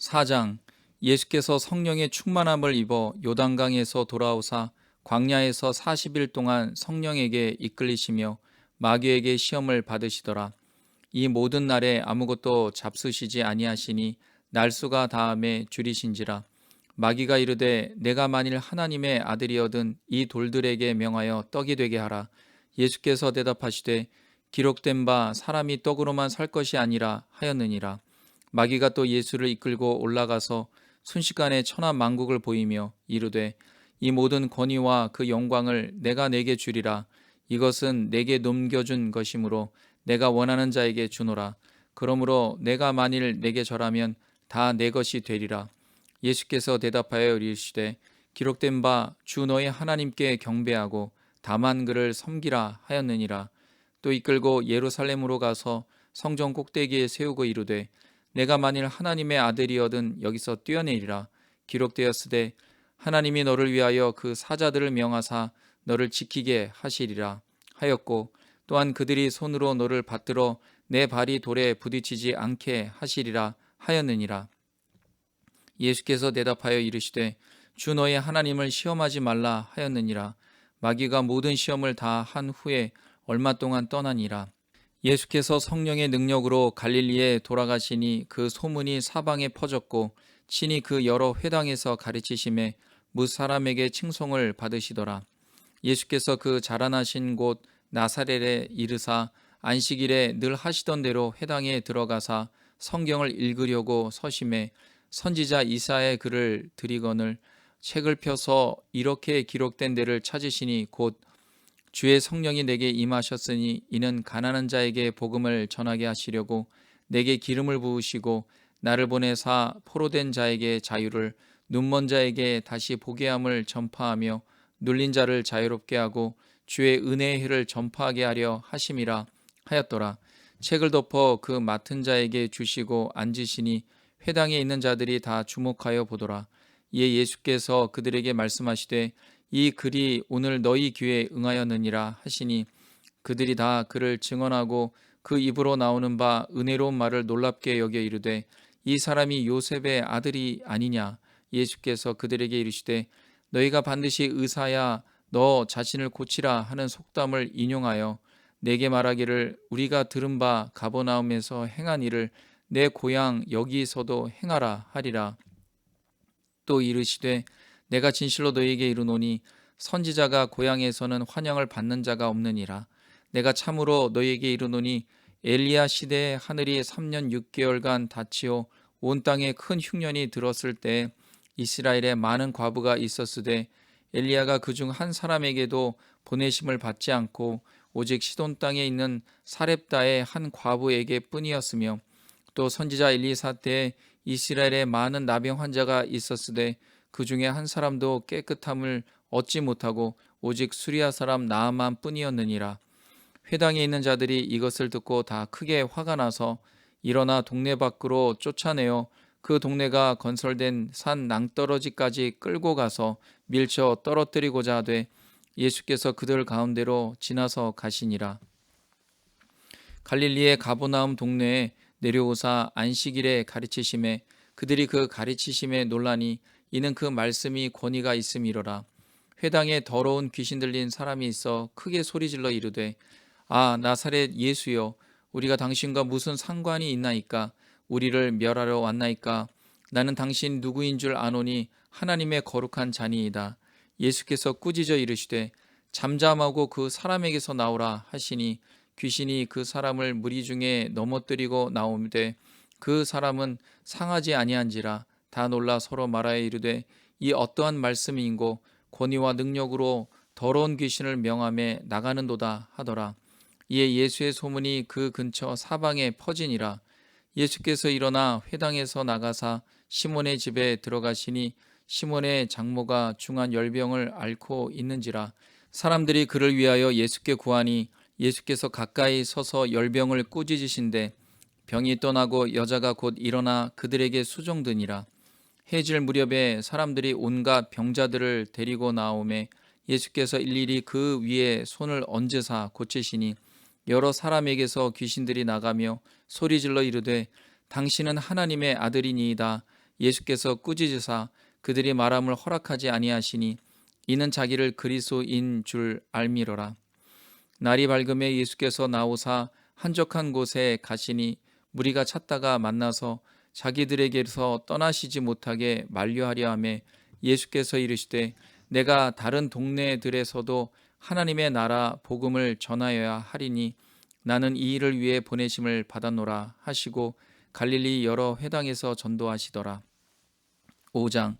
4장. 예수께서 성령의 충만함을 입어 요단강에서 돌아오사 광야에서 40일 동안 성령에게 이끌리시며 마귀에게 시험을 받으시더라. 이 모든 날에 아무것도 잡수시지 아니하시니 날수가 다함에 줄이신지라. 마귀가 이르되 내가 만일 하나님의 아들이어든 이 돌들에게 명하여 떡이 되게 하라. 예수께서 대답하시되 기록된 바 사람이 떡으로만 살 것이 아니라 하였느니라. 마귀가 또 예수를 이끌고 올라가서 순식간에 천하 만국을 보이며 이르되 이 모든 권위와 그 영광을 내가 내게 주리라. 이것은 내게 넘겨준 것이므로 내가 원하는 자에게 주노라. 그러므로 내가 만일 내게 절하면 다 내 것이 되리라. 예수께서 대답하여 이르시되 기록된 바 주 너의 하나님께 경배하고 다만 그를 섬기라 하였느니라. 또 이끌고 예루살렘으로 가서 성전 꼭대기에 세우고 이르되 내가 만일 하나님의 아들이어든 여기서 뛰어내리라. 기록되었으되 하나님이 너를 위하여 그 사자들을 명하사 너를 지키게 하시리라 하였고, 또한 그들이 손으로 너를 받들어 내 발이 돌에 부딪히지 않게 하시리라 하였느니라. 예수께서 대답하여 이르시되 주 너의 하나님을 시험하지 말라 하였느니라. 마귀가 모든 시험을 다 한 후에 얼마 동안 떠나니라. 예수께서 성령의 능력으로 갈릴리에 돌아가시니 그 소문이 사방에 퍼졌고 친히 그 여러 회당에서 가르치심에 뭇 사람에게 칭송을 받으시더라. 예수께서 그 자라나신 곳 나사렛에 이르사 안식일에 늘 하시던 대로 회당에 들어가사 성경을 읽으려고 서심해 선지자 이사야의 글을 들이거늘 책을 펴서 이렇게 기록된 데를 찾으시니 곧 주의 성령이 내게 임하셨으니 이는 가난한 자에게 복음을 전하게 하시려고 내게 기름을 부으시고 나를 보내사 포로된 자에게 자유를, 눈먼 자에게 다시 보게 함을 전파하며 눌린 자를 자유롭게 하고 주의 은혜의 해를 전파하게 하려 하심이라 하였더라. 책을 덮어 그 맡은 자에게 주시고 앉으시니 회당에 있는 자들이 다 주목하여 보더라. 이에 예수께서 그들에게 말씀하시되 이 글이 오늘 너희 귀에 응하였느니라 하시니 그들이 다 그를 증언하고 그 입으로 나오는 바 은혜로운 말을 놀랍게 여겨 이르되 이 사람이 요셉의 아들이 아니냐. 예수께서 그들에게 이르시되 너희가 반드시 의사야 너 자신을 고치라 하는 속담을 인용하여 내게 말하기를 우리가 들은 바 가버나움에서 행한 일을 내 고향 여기서도 행하라 하리라. 또 이르시되 내가 진실로 너희에게 이르노니 선지자가 고향에서는 환영을 받는 자가 없느니라. 내가 참으로 너희에게 이르노니 엘리야 시대에 하늘이 3년 6개월간 닫히어 온 땅에 큰 흉년이 들었을 때 이스라엘에 많은 과부가 있었으되 엘리야가 그중 한 사람에게도 보내심을 받지 않고 오직 시돈 땅에 있는 사렙다의 한 과부에게 뿐이었으며, 또 선지자 엘리사 때에 이스라엘에 많은 나병 환자가 있었으되 그 중에 한 사람도 깨끗함을 얻지 못하고 오직 수리아 사람 나아만 뿐이었느니라. 회당에 있는 자들이 이것을 듣고 다 크게 화가 나서 일어나 동네 밖으로 쫓아내어 그 동네가 건설된 산 낭떠러지까지 끌고 가서 밀쳐 떨어뜨리고자 하되 예수께서 그들 가운데로 지나서 가시니라. 갈릴리의 가버나움 동네에 내려오사 안식일에 가르치심에 그들이 그 가르치심에 놀라니 이는 그 말씀이 권위가 있음이로라. 회당에 더러운 귀신 들린 사람이 있어 크게 소리질러 이르되 아 나사렛 예수여, 우리가 당신과 무슨 상관이 있나이까? 우리를 멸하러 왔나이까? 나는 당신 누구인 줄 아노니 하나님의 거룩한 자니이다. 예수께서 꾸짖어 이르시되 잠잠하고 그 사람에게서 나오라 하시니 귀신이 그 사람을 무리 중에 넘어뜨리고 나오되 그 사람은 상하지 아니한지라. 다 놀라 서로 말하여 이르되 이 어떠한 말씀인고 권위와 능력으로 더러운 귀신을 명함에 나가는도다 하더라. 이에 예수의 소문이 그 근처 사방에 퍼지니라. 예수께서 일어나 회당에서 나가사 시몬의 집에 들어가시니 시몬의 장모가 중한 열병을 앓고 있는지라. 사람들이 그를 위하여 예수께 구하니 예수께서 가까이 서서 열병을 꾸짖으신데 병이 떠나고 여자가 곧 일어나 그들에게 수종드니라. 해질 무렵에 사람들이 온갖 병자들을 데리고 나오매 예수께서 일일이 그 위에 손을 얹으사 고치시니 여러 사람에게서 귀신들이 나가며 소리질러 이르되 당신은 하나님의 아들이니이다. 예수께서 꾸짖으사 그들이 말함을 허락하지 아니하시니 이는 자기를 그리스도인 줄 알미러라. 날이 밝음에 예수께서 나오사 한적한 곳에 가시니 무리가 찾다가 만나서 자기들에게서 떠나시지 못하게 만류하려 하매 예수께서 이르시되 내가 다른 동네들에서도 하나님의 나라 복음을 전하여야 하리니 나는 이 일을 위해 보내심을 받았노라 하시고 갈릴리 여러 회당에서 전도하시더라. 5장.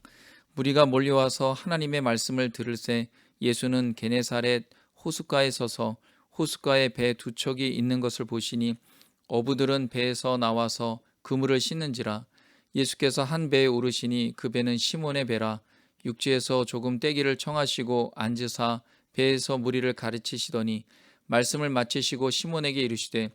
무리가 몰려와서 하나님의 말씀을 들을새 예수는 게네사렛 호숫가에 서서 호숫가에 배 두 척이 있는 것을 보시니 어부들은 배에서 나와서 그물을 씻는지라. 예수께서 한 배에 오르시니 그 배는 시몬의 배라. 육지에서 조금 떼기를 청하시고 앉으사 배에서 무리를 가르치시더니 말씀을 마치시고 시몬에게 이르시되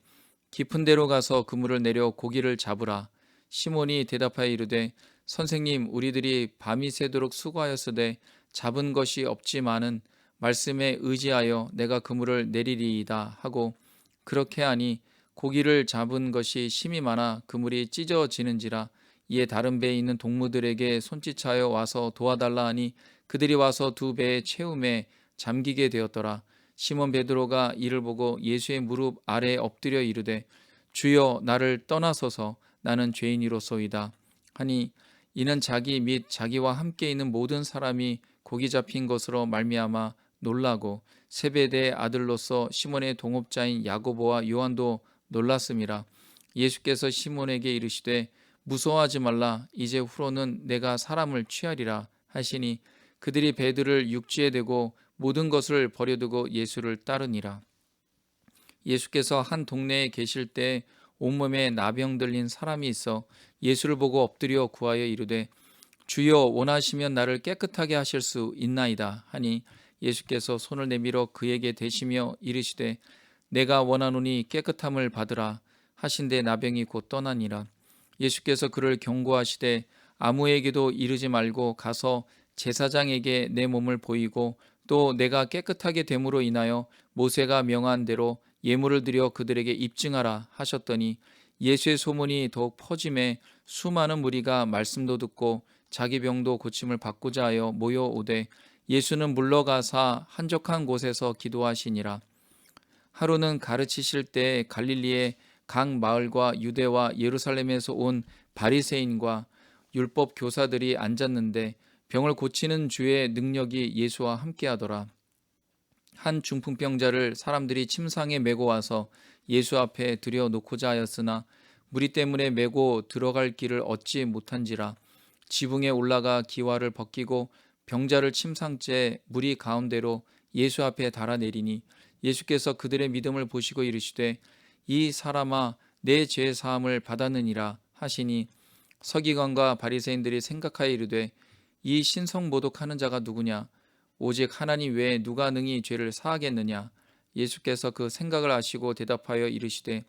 깊은 데로 가서 그물을 내려 고기를 잡으라. 시몬이 대답하여 이르되 선생님, 우리들이 밤이 새도록 수고하였으되 잡은 것이 없지만은 말씀에 의지하여 내가 그물을 내리리이다 하고 그렇게 하니 고기를 잡은 것이 심이 많아 그물이 찢어지는지라. 이에 다른 배에 있는 동무들에게 손짓하여 와서 도와달라 하니 그들이 와서 두 배의 채움에 잠기게 되었더라. 시몬 베드로가 이를 보고 예수의 무릎 아래에 엎드려 이르되 주여, 나를 떠나소서, 나는 죄인이로소이다 하니 이는 자기 및 자기와 함께 있는 모든 사람이 고기 잡힌 것으로 말미암아 놀라고 세베대의 아들로서 시몬의 동업자인 야고보와 요한도 놀랐음이라. 예수께서 시몬에게 이르시되 무서워하지 말라. 이제 후로는 내가 사람을 취하리라 하시니 그들이 배들을 육지에 대고 모든 것을 버려두고 예수를 따르니라. 예수께서 한 동네에 계실 때 온몸에 나병 들린 사람이 있어 예수를 보고 엎드려 구하여 이르되 주여, 원하시면 나를 깨끗하게 하실 수 있나이다 하니 예수께서 손을 내밀어 그에게 대시며 이르시되 내가 원하노니 깨끗함을 받으라 하신대 나병이 곧 떠나니라. 예수께서 그를 경고하시되 아무에게도 이르지 말고 가서 제사장에게 내 몸을 보이고 또 내가 깨끗하게 됨으로 인하여 모세가 명한 대로 예물을 드려 그들에게 입증하라 하셨더니 예수의 소문이 더욱 퍼짐에 수많은 무리가 말씀도 듣고 자기 병도 고침을 받고자 하여 모여오되 예수는 물러가사 한적한 곳에서 기도하시니라. 하루는 가르치실 때 갈릴리의 각 마을과 유대와 예루살렘에서 온 바리새인과 율법 교사들이 앉았는데 병을 고치는 주의 능력이 예수와 함께하더라. 한 중풍병자를 사람들이 침상에 메고 와서 예수 앞에 들여놓고자 하였으나 무리 때문에 메고 들어갈 길을 얻지 못한지라. 지붕에 올라가 기와를 벗기고 병자를 침상째 무리 가운데로 예수 앞에 달아내리니 예수께서 그들의 믿음을 보시고 이르시되 이 사람아, 내 죄 사함을 받았느니라 하시니 서기관과 바리새인들이 생각하여 이르되 이 신성모독하는 자가 누구냐? 오직 하나님 외에 누가 능히 죄를 사하겠느냐? 예수께서 그 생각을 아시고 대답하여 이르시되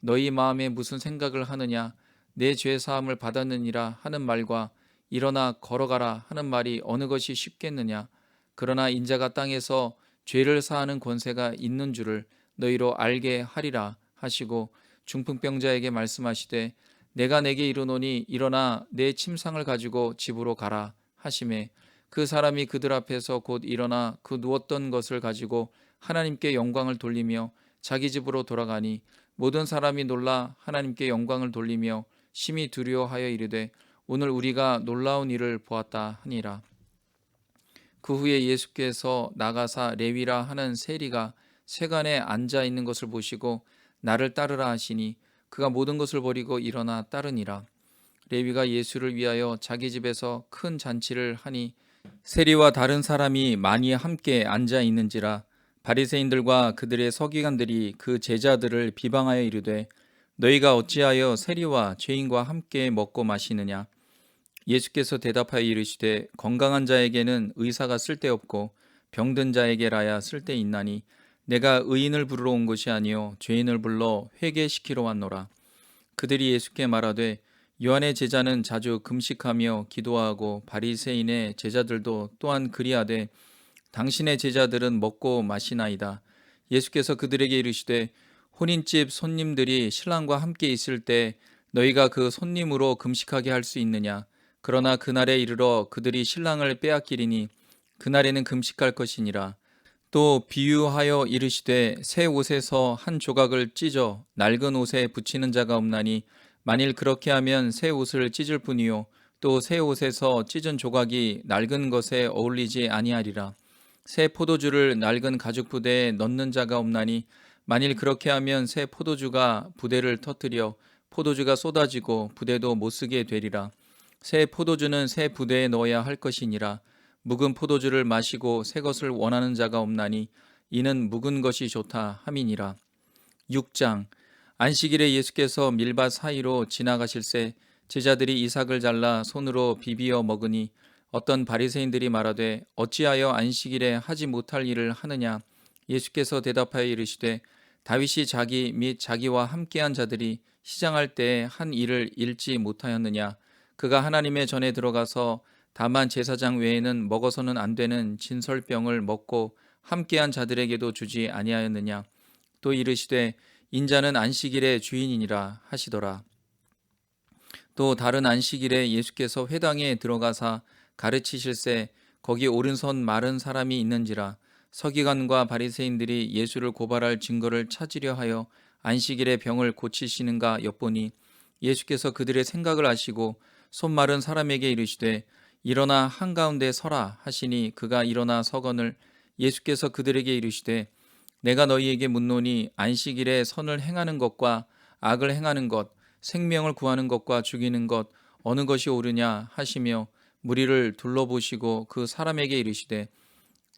너희 마음에 무슨 생각을 하느냐? 내 죄 사함을 받았느니라 하는 말과 일어나 걸어가라 하는 말이 어느 것이 쉽겠느냐? 그러나 인자가 땅에서 죄를 사하는 권세가 있는 줄을 너희로 알게 하리라 하시고 중풍병자에게 말씀하시되 내가 내게 이르노니 일어나 내 침상을 가지고 집으로 가라 하시매 그 사람이 그들 앞에서 곧 일어나 그 누웠던 것을 가지고 하나님께 영광을 돌리며 자기 집으로 돌아가니 모든 사람이 놀라 하나님께 영광을 돌리며 심히 두려워하여 이르되 오늘 우리가 놀라운 일을 보았다 하니라. 그 후에 예수께서 나가사 레위라 하는 세리가 세간에 앉아 있는 것을 보시고 나를 따르라 하시니 그가 모든 것을 버리고 일어나 따르니라. 레위가 예수를 위하여 자기 집에서 큰 잔치를 하니 세리와 다른 사람이 많이 함께 앉아 있는지라. 바리새인들과 그들의 서기관들이 그 제자들을 비방하여 이르되 너희가 어찌하여 세리와 죄인과 함께 먹고 마시느냐? 예수께서 대답하여 이르시되 건강한 자에게는 의사가 쓸데없고 병든 자에게라야 쓸데있나니 내가 의인을 부르러 온 것이 아니요 죄인을 불러 회개시키러 왔노라. 그들이 예수께 말하되 요한의 제자는 자주 금식하며 기도하고 바리새인의 제자들도 또한 그리하되 당신의 제자들은 먹고 마시나이다. 예수께서 그들에게 이르시되 혼인집 손님들이 신랑과 함께 있을 때 너희가 그 손님으로 금식하게 할 수 있느냐? 그러나 그날에 이르러 그들이 신랑을 빼앗기리니 그날에는 금식할 것이니라. 또 비유하여 이르시되 새 옷에서 한 조각을 찢어 낡은 옷에 붙이는 자가 없나니 만일 그렇게 하면 새 옷을 찢을 뿐이요 또 새 옷에서 찢은 조각이 낡은 것에 어울리지 아니하리라. 새 포도주를 낡은 가죽 부대에 넣는 자가 없나니 만일 그렇게 하면 새 포도주가 부대를 터뜨려 포도주가 쏟아지고 부대도 못 쓰게 되리라. 새 포도주는 새 부대에 넣어야 할 것이니라. 묵은 포도주를 마시고 새 것을 원하는 자가 없나니 이는 묵은 것이 좋다 함이니라. 6장. 안식일에 예수께서 밀밭 사이로 지나가실새 제자들이 이삭을 잘라 손으로 비비어 먹으니 어떤 바리새인들이 말하되 어찌하여 안식일에 하지 못할 일을 하느냐. 예수께서 대답하여 이르시되 다윗이 자기 및 자기와 함께한 자들이 시장할 때에 한 일을 잃지 못하였느냐. 그가 하나님의 전에 들어가서 다만 제사장 외에는 먹어서는 안 되는 진설병을 먹고 함께한 자들에게도 주지 아니하였느냐. 또 이르시되 인자는 안식일의 주인이니라 하시더라. 또 다른 안식일에 예수께서 회당에 들어가사 가르치실새 거기 오른손 마른 사람이 있는지라. 서기관과 바리새인들이 예수를 고발할 증거를 찾으려 하여 안식일에 병을 고치시는가 엿보니 예수께서 그들의 생각을 아시고 손 마른 사람에게 이르시되 일어나 한가운데 서라 하시니 그가 일어나 서거늘 예수께서 그들에게 이르시되 내가 너희에게 묻노니 안식일에 선을 행하는 것과 악을 행하는 것 생명을 구하는 것과 죽이는 것 어느 것이 옳으냐 하시며 무리를 둘러보시고 그 사람에게 이르시되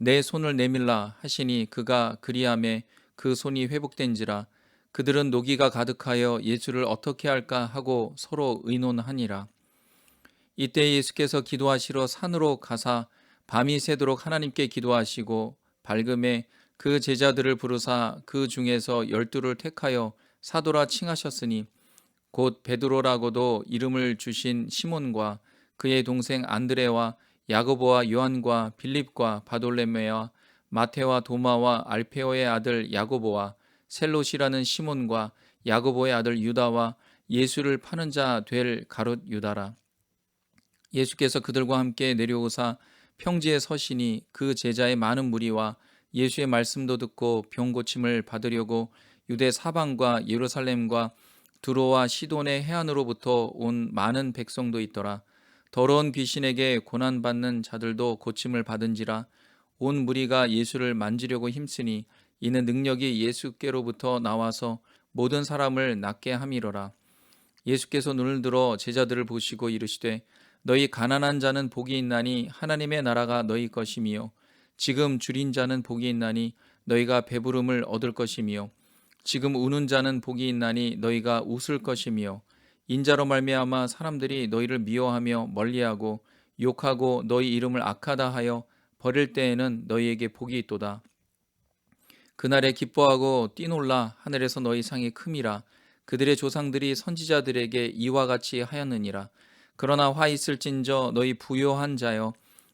내 손을 내밀라 하시니 그가 그리하매 그 손이 회복된지라. 그들은 노기가 가득하여 예수를 어떻게 할까 하고 서로 의논하니라. 이때 예수께서 기도하시러 산으로 가사 밤이 새도록 하나님께 기도하시고 밝음에 그 제자들을 부르사 그 중에서 12를 택하여 사도라 칭하셨으니 곧 베드로라고도 이름을 주신 시몬과 그의 동생 안드레와 야고보와 요한과 빌립과 바돌레메와 마테와 도마와 알페오의 아들 야고보와 셀롯이라는 시몬과 야고보의 아들 유다와 예수를 파는 자 될 가롯 유다라. 예수께서 그들과 함께 내려오사 평지에 서시니 그 제자의 많은 무리와 예수의 말씀도 듣고 병 고침을 받으려고 유대 사방과 예루살렘과 두로와 시돈의 해안으로부터 온 많은 백성도 있더라. 더러운 귀신에게 고난받는 자들도 고침을 받은지라. 온 무리가 예수를 만지려고 힘쓰니 이는 능력이 예수께로부터 나와서 모든 사람을 낫게 함이로라. 예수께서 눈을 들어 제자들을 보시고 이르시되 너희 가난한 자는 복이 있나니 하나님의 나라가 너희 것이미요. 지금 줄인 자는 복이 있나니 너희가 배부름을 얻을 것이미요. 지금 우는 자는 복이 있나니 너희가 웃을 것이미요. 인자로 말미암아 사람들이 너희를 미워하며 멀리하고 욕하고 너희 이름을 악하다 하여 버릴 때에는 너희에게 복이 있도다. 그날에 기뻐하고 뛰놀라 하늘에서 너희 상이 큼이라. 그들의 조상들이 선지자들에게 이와 같이 하였느니라. 그러나 화 있을진저 너희 부요한 자여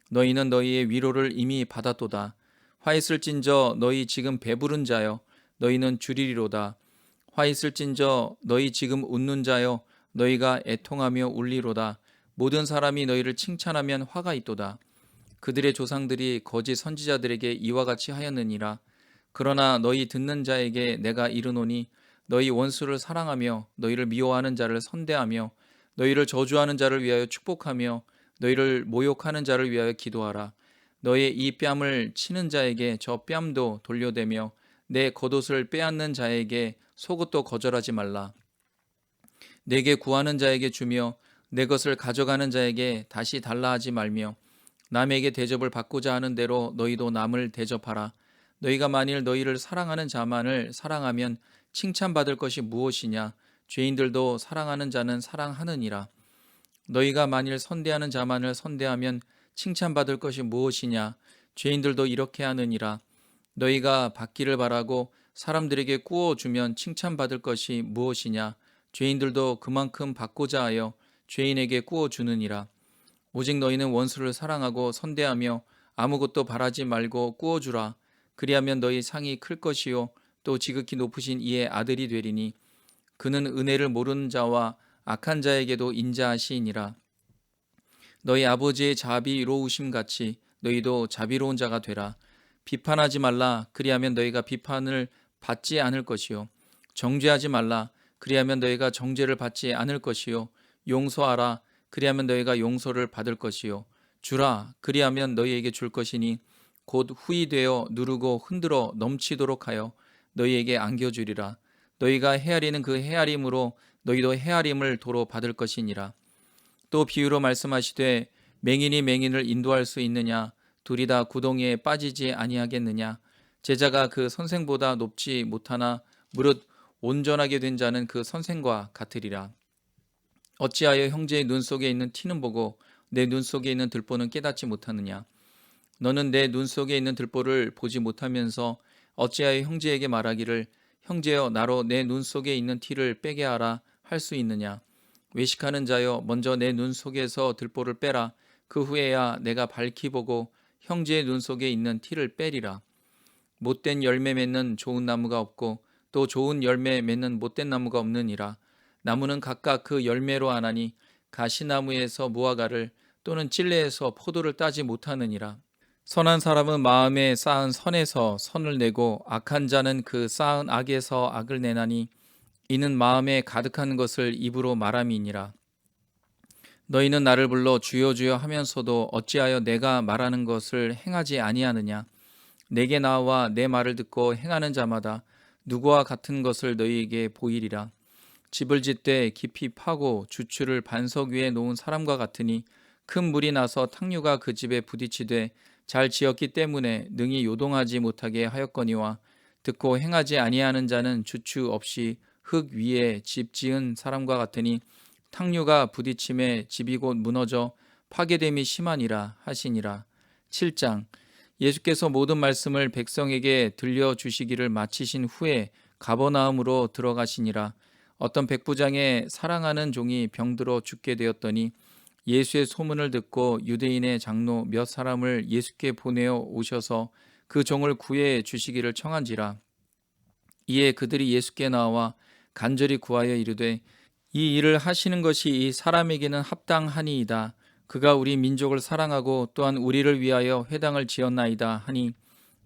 너희는 너희의 위로를 이미 받았도다. 화 있을진저 너희 지금 배부른 자여 너희는 주리리로다. 화 있을진저 너희 지금 웃는 자여 너희가 애통하며 울리로다. 모든 사람이 너희를 칭찬하면 화가 있도다. 그들의 조상들이 거짓 선지자들에게 이와 같이 하였느니라. 그러나 너희 듣는 자에게 내가 이르노니 너희 원수를 사랑하며 너희를 미워하는 자를 선대하며 너희를 저주하는 자를 위하여 축복하며 너희를 모욕하는 자를 위하여 기도하라. 너의 이 뺨을 치는 자에게 저 뺨도 돌려대며 내 겉옷을 빼앗는 자에게 속옷도 거절하지 말라. 내게 구하는 자에게 주며 내 것을 가져가는 자에게 다시 달라 하지 말며 남에게 대접을 받고자 하는 대로 너희도 남을 대접하라. 너희가 만일 너희를 사랑하는 자만을 사랑하면 칭찬받을 것이 무엇이냐. 죄인들도 사랑하는 자는 사랑하느니라. 너희가 만일 선대하는 자만을 선대하면 칭찬받을 것이 무엇이냐. 죄인들도 이렇게 하느니라. 너희가 받기를 바라고 사람들에게 꾸어주면 칭찬받을 것이 무엇이냐. 죄인들도 그만큼 받고자 하여 죄인에게 꾸어주느니라. 오직 너희는 원수를 사랑하고 선대하며 아무것도 바라지 말고 꾸어주라. 그리하면 너희 상이 클 것이요 또 지극히 높으신 이의 아들이 되리니 그는 은혜를 모르는 자와 악한 자에게도 인자하시니라. 너희 아버지의 자비로우심 같이 너희도 자비로운 자가 되라. 비판하지 말라. 그리하면 너희가 비판을 받지 않을 것이요. 정죄하지 말라. 그리하면 너희가 정죄를 받지 않을 것이요. 용서하라. 그리하면 너희가 용서를 받을 것이요. 주라. 그리하면 너희에게 줄 것이니 곧 후히 되어 누르고 흔들어 넘치도록 하여 너희에게 안겨주리라. 너희가 헤아리는 그 헤아림으로 너희도 헤아림을 도로 받을 것이니라. 또 비유로 말씀하시되 맹인이 맹인을 인도할 수 있느냐? 둘이 다 구덩이에 빠지지 아니하겠느냐? 제자가 그 선생보다 높지 못하나 무릇 온전하게 된 자는 그 선생과 같으리라. 어찌하여 형제의 눈 속에 있는 티는 보고 내 눈 속에 있는 들보는 깨닫지 못하느냐? 너는 내 눈 속에 있는 들보를 보지 못하면서 어찌하여 형제에게 말하기를 형제여 나로 내 눈 속에 있는 티를 빼게 하라 할 수 있느냐? 외식하는 자여 먼저 내 눈 속에서 들보를 빼라. 그 후에야 내가 밝히 보고 형제의 눈 속에 있는 티를 빼리라. 못된 열매 맺는 좋은 나무가 없고 또 좋은 열매 맺는 못된 나무가 없느니라. 나무는 각각 그 열매로 아나니 가시나무에서 무화과를 또는 찔레에서 포도를 따지 못하느니라. 선한 사람은 마음에 쌓은 선에서 선을 내고 악한 자는 그 쌓은 악에서 악을 내나니 이는 마음에 가득한 것을 입으로 말함이니라. 너희는 나를 불러 주여 주여 하면서도 어찌하여 내가 말하는 것을 행하지 아니하느냐? 내게 나와 내 말을 듣고 행하는 자마다 누구와 같은 것을 너희에게 보이리라. 집을 짓되 깊이 파고 주추를 반석 위에 놓은 사람과 같으니 큰 물이 나서 탕류가 그 집에 부딪히되 잘 지었기 때문에 능히 요동하지 못하게 하였거니와 듣고 행하지 아니하는 자는 주추 없이 흙 위에 집 지은 사람과 같으니 탕류가 부딪힘에 집이 곧 무너져 파괴됨이 심하니라 하시니라. 7장. 예수께서 모든 말씀을 백성에게 들려주시기를 마치신 후에 가버나움으로 들어가시니라. 어떤 백부장의 사랑하는 종이 병들어 죽게 되었더니 예수의 소문을 듣고 유대인의 장로 몇 사람을 예수께 보내어 오셔서 그 종을 구해 주시기를 청한지라. 이에 그들이 예수께 나와 간절히 구하여 이르되 이 일을 하시는 것이 이 사람에게는 합당하니이다. 그가 우리 민족을 사랑하고 또한 우리를 위하여 회당을 지었나이다 하니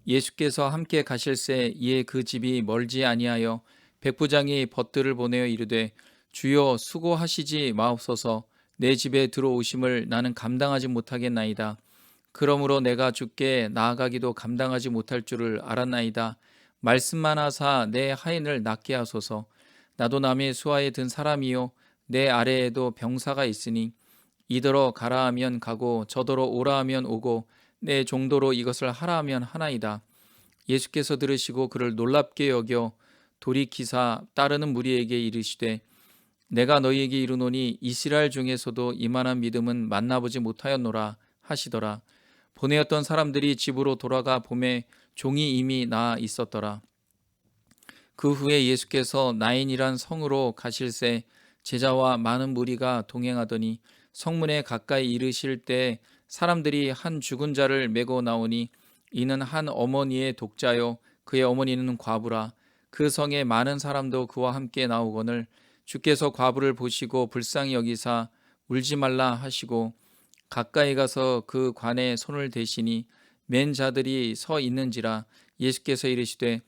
예수께서 함께 가실새 이에 그 집이 멀지 아니하여 백부장이 벗들을 보내어 이르되 주여 수고하시지 마옵소서. 내 집에 들어오심을 나는 감당하지 못하겠나이다. 그러므로 내가 주께 나아가기도 감당하지 못할 줄을 알았나이다. 말씀만 하사 내 하인을 낫게 하소서. 나도 남의 수하에 든 사람이요 내 아래에도 병사가 있으니 이더러 가라 하면 가고 저더러 오라 하면 오고 내 종도로 이것을 하라 하면 하나이다. 예수께서 들으시고 그를 놀랍게 여겨 돌이키사 따르는 무리에게 이르시되 내가 너희에게 이르노니 이스라엘 중에서도 이만한 믿음은 만나보지 못하였노라 하시더라. 보내었던 사람들이 집으로 돌아가 보매 종이 이미 나아 있었더라. 그 후에 예수께서 나인이란 성으로 가실새 제자와 많은 무리가 동행하더니 성문에 가까이 이르실 때 사람들이 한 죽은 자를 메고 나오니 이는 한 어머니의 독자요 그의 어머니는 과부라. 그 성에 많은 사람도 그와 함께 나오거늘 주께서 과부를 보시고 불쌍히 여기사 울지 말라 하시고 가까이 가서 그 관에 손을 대시니 맨 자들이 서 있는지라. 예수께서 이르시되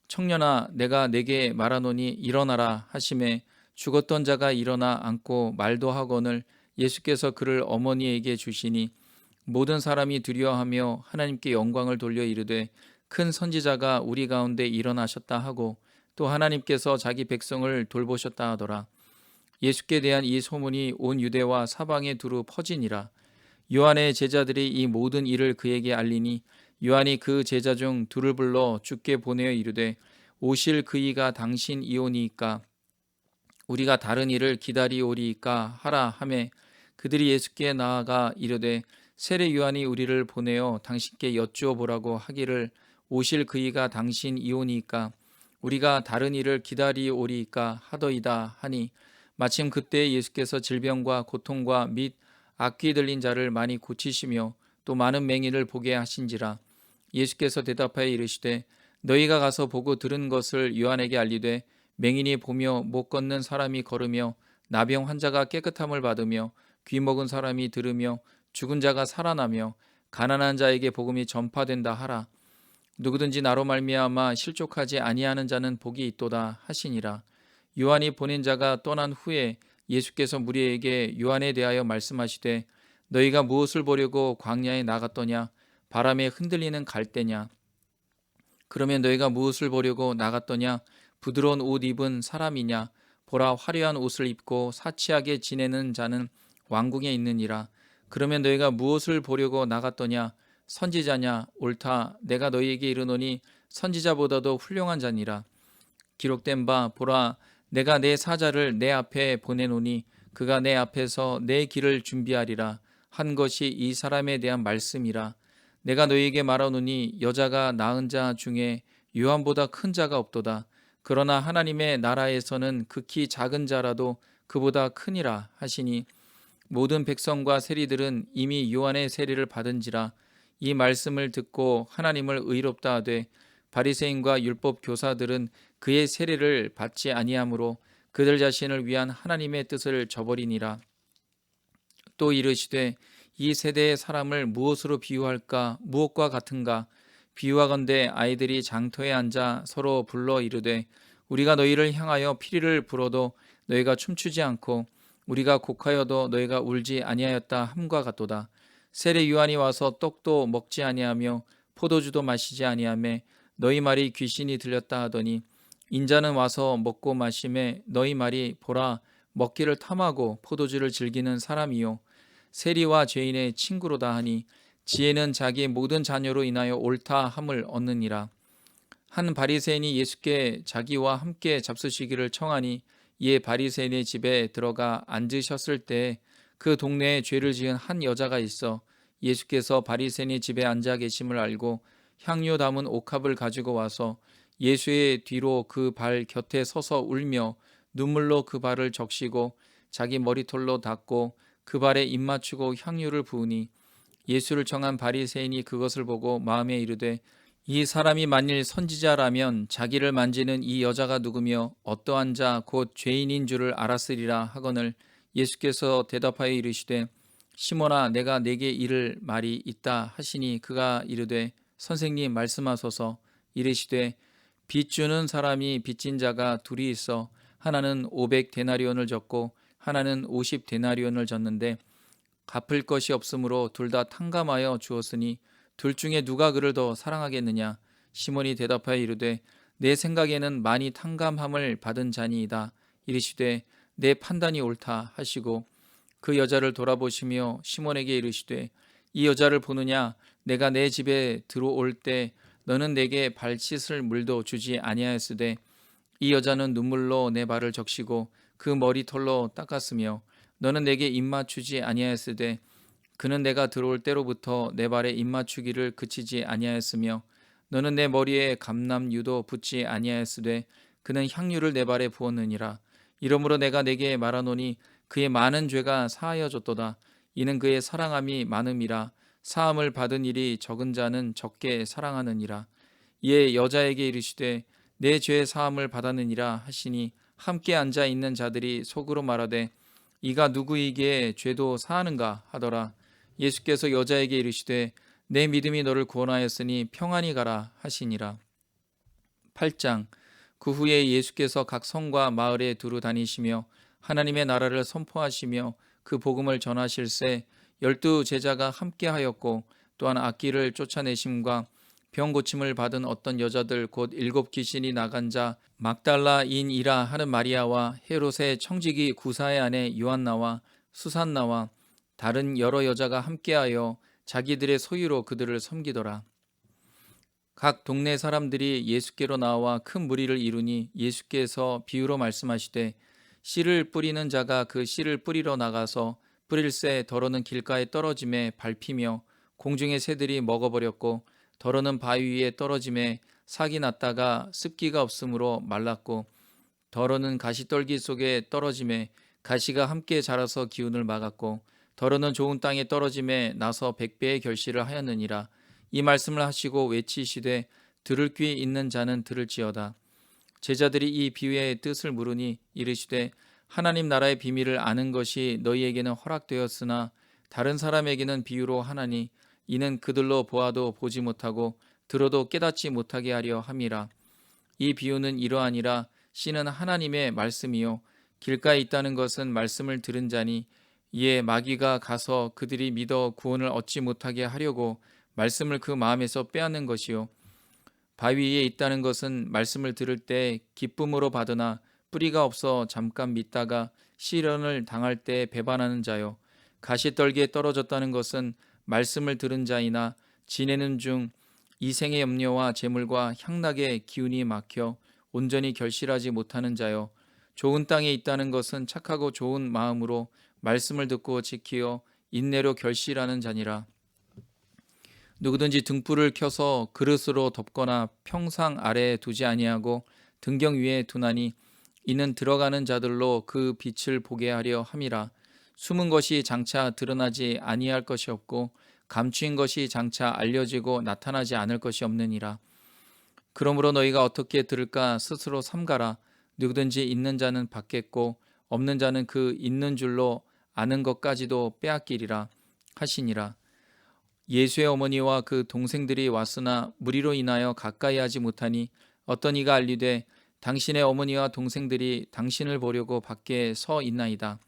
청년아 내가 내게 말하노니 일어나라 하시매 죽었던 자가 일어나 앉고 말도 하거늘 예수께서 그를 어머니에게 주시니 모든 사람이 두려워하며 하나님께 영광을 돌려 이르되 큰 선지자가 우리 가운데 일어나셨다 하고 또 하나님께서 자기 백성을 돌보셨다 하더라. 예수께 대한 이 소문이 온 유대와 사방에 두루 퍼지니라. 요한의 제자들이 이 모든 일을 그에게 알리니 요한이 그 제자 중 둘을 불러 주께 보내어 이르되 오실 그이가 당신이오니이까 우리가 다른 일을 기다리오리이까 하라 하매 그들이 예수께 나아가 이르되 세례 요한이 우리를 보내어 당신께 여쭈어 보라고 하기를 오실 그이가 당신이오니이까 우리가 다른 일을 기다리오리이까 하더이다 하니 마침 그때 예수께서 질병과 고통과 및 악귀 들린 자를 많이 고치시며 또 많은 맹인을 보게 하신지라. 예수께서 대답하여 이르시되 너희가 가서 보고 들은 것을 요한에게 알리되 맹인이 보며 못 걷는 사람이 걸으며 나병 환자가 깨끗함을 받으며 귀 먹은 사람이 들으며 죽은 자가 살아나며 가난한 자에게 복음이 전파된다 하라. 누구든지 나로 말미암아 실족하지 아니하는 자는 복이 있도다 하시니라. 요한이 보낸 자가 떠난 후에 예수께서 무리에게 요한에 대하여 말씀하시되 너희가 무엇을 보려고 광야에 나갔더냐? 바람에 흔들리는 갈대냐? 그러면 너희가 무엇을 보려고 나갔더냐? 부드러운 옷 입은 사람이냐? 보라, 화려한 옷을 입고 사치하게 지내는 자는 왕궁에 있느니라. 그러면 너희가 무엇을 보려고 나갔더냐? 선지자냐? 옳다. 내가 너희에게 이르노니 선지자보다도 훌륭한 자니라. 기록된 바 보라, 내가 내 사자를 내 앞에 보내노니 그가 내 앞에서 내 길을 준비하리라 한 것이 이 사람에 대한 말씀이라. 내가 너희에게 말하노니 여자가 낳은 자 중에 요한보다 큰 자가 없도다. 그러나 하나님의 나라에서는 극히 작은 자라도 그보다 크니라 하시니 모든 백성과 세리들은 이미 요한의 세례를 받은지라. 이 말씀을 듣고 하나님을 의롭다 하되 바리새인과 율법 교사들은 그의 세례를 받지 아니하므로 그들 자신을 위한 하나님의 뜻을 저버리니라. 또 이르시되 이 세대의 사람을 무엇으로 비유할까? 무엇과 같은가? 비유하건대 아이들이 장터에 앉아 서로 불러 이르되 우리가 너희를 향하여 피리를 불어도 너희가 춤추지 않고 우리가 곡하여도 너희가 울지 아니하였다 함과 같도다. 세례 요한이 와서 떡도 먹지 아니하며 포도주도 마시지 아니하며 너희 말이 귀신이 들렸다 하더니 인자는 와서 먹고 마심에 너희 말이 보라 먹기를 탐하고 포도주를 즐기는 사람이요 세리와 죄인의 친구로다 하니 지혜는 자기의 모든 자녀로 인하여 옳다 함을 얻느니라. 한 바리새인이 예수께 자기와 함께 잡수시기를 청하니 이에 바리새인의 집에 들어가 앉으셨을 때 그 동네에 죄를 지은 한 여자가 있어 예수께서 바리새인의 집에 앉아 계심을 알고 향유 담은 옥합을 가지고 와서 예수의 뒤로 그 발 곁에 서서 울며 눈물로 그 발을 적시고 자기 머리털로 닦고 그 발에 입 맞추고 향유를 부으니 예수를 청한 바리새인이 그것을 보고 마음에 이르되 이 사람이 만일 선지자라면 자기를 만지는 이 여자가 누구며 어떠한 자 곧 죄인인 줄을 알았으리라 하거늘 예수께서 대답하여 이르시되 시몬아 내가 내게 이를 말이 있다 하시니 그가 이르되 선생님 말씀하소서. 이르시되 빚 주는 사람이 빚진 자가 둘이 있어 하나는 500데나리온을 졌고 하나는 50데나리온을 졌는데 갚을 것이 없으므로 둘 다 탕감하여 주었으니 둘 중에 누가 그를 더 사랑하겠느냐? 시몬이 대답하여 이르되 내 생각에는 많이 탕감함을 받은 자니이다. 이르시되 내 판단이 옳다 하시고 그 여자를 돌아보시며 시몬에게 이르시되 이 여자를 보느냐? 내가 내 집에 들어올 때 너는 내게 발 씻을 물도 주지 아니하였으되 이 여자는 눈물로 내 발을 적시고 그 머리털로 닦았으며 너는 내게 입 맞추지 아니하였으되 그는 내가 들어올 때로부터 내 발에 입 맞추기를 그치지 아니하였으며 너는 내 머리에 감람유도 붓지 아니하였으되 그는 향유를 내 발에 부었느니라. 이러므로 내가 내게 말하노니 그의 많은 죄가 사하여졌도다. 이는 그의 사랑함이 많음이라. 사함을 받은 일이 적은 자는 적게 사랑하느니라. 이에 여자에게 이르시되 내 죄 사함을 받았느니라 하시니 함께 앉아 있는 자들이 속으로 말하되 이가 누구이기에 죄도 사하는가 하더라. 예수께서 여자에게 이르시되 내 믿음이 너를 구원하였으니 평안히 가라 하시니라. 8장. 그 후에 예수께서 각 성과 마을에 두루 다니시며 하나님의 나라를 선포하시며 그 복음을 전하실새 12 제자가 함께하였고 또한 악귀를 쫓아내심과 병 고침을 받은 어떤 여자들 곧 7 귀신이 나간 자 막달라인이라 하는 마리아와 헤롯의 청지기 구사의 아내 요한나와 수산나와 다른 여러 여자가 함께하여 자기들의 소유로 그들을 섬기더라. 각 동네 사람들이 예수께로 나와 큰 무리를 이루니 예수께서 비유로 말씀하시되 씨를 뿌리는 자가 그 씨를 뿌리러 나가서 뿌릴새 더러는 길가에 떨어짐에 밟히며 공중의 새들이 먹어버렸고 더러는 바위 위에 떨어짐에 삭이 났다가 습기가 없으므로 말랐고 더러는 가시떨기 속에 떨어짐에 가시가 함께 자라서 기운을 막았고 더러는 좋은 땅에 떨어짐에 나서 100배의 결실을 하였느니라. 이 말씀을 하시고 외치시되 들을 귀 있는 자는 들을지어다. 제자들이 이 비유의 뜻을 물으니 이르시되 하나님 나라의 비밀을 아는 것이 너희에게는 허락되었으나 다른 사람에게는 비유로 하나니 이는 그들로 보아도 보지 못하고 들어도 깨닫지 못하게 하려 함이라. 이 비유는 이러하니라. 씨는 하나님의 말씀이요 길가에 있다는 것은 말씀을 들은 자니 이에 마귀가 가서 그들이 믿어 구원을 얻지 못하게 하려고 말씀을 그 마음에서 빼앗는 것이요 바위 위에 있다는 것은 말씀을 들을 때 기쁨으로 받으나 뿌리가 없어 잠깐 믿다가 시련을 당할 때 배반하는 자요 가시떨기에 떨어졌다는 것은 말씀을 들은 자이나 지내는 중 이생의 염려와 재물과 향락의 기운이 막혀 온전히 결실하지 못하는 자요 좋은 땅에 있다는 것은 착하고 좋은 마음으로 말씀을 듣고 지키어 인내로 결실하는 자니라. 누구든지 등불을 켜서 그릇으로 덮거나 평상 아래에 두지 아니하고 등경 위에 두나니 이는 들어가는 자들로 그 빛을 보게 하려 함이라. 숨은 것이 장차 드러나지 아니할 것이 없고 감추인 것이 장차 알려지고 나타나지 않을 것이 없느니라. 그러므로 너희가 어떻게 들을까 스스로 삼가라. 누구든지 있는 자는 받겠고 없는 자는 그 있는 줄로 아는 것까지도 빼앗기리라 하시니라. 예수의 어머니와 그 동생들이 왔으나 무리로 인하여 가까이 하지 못하니 어떤 이가 알리되 당신의 어머니와 동생들이 당신을 보려고 밖에 서 있나이다.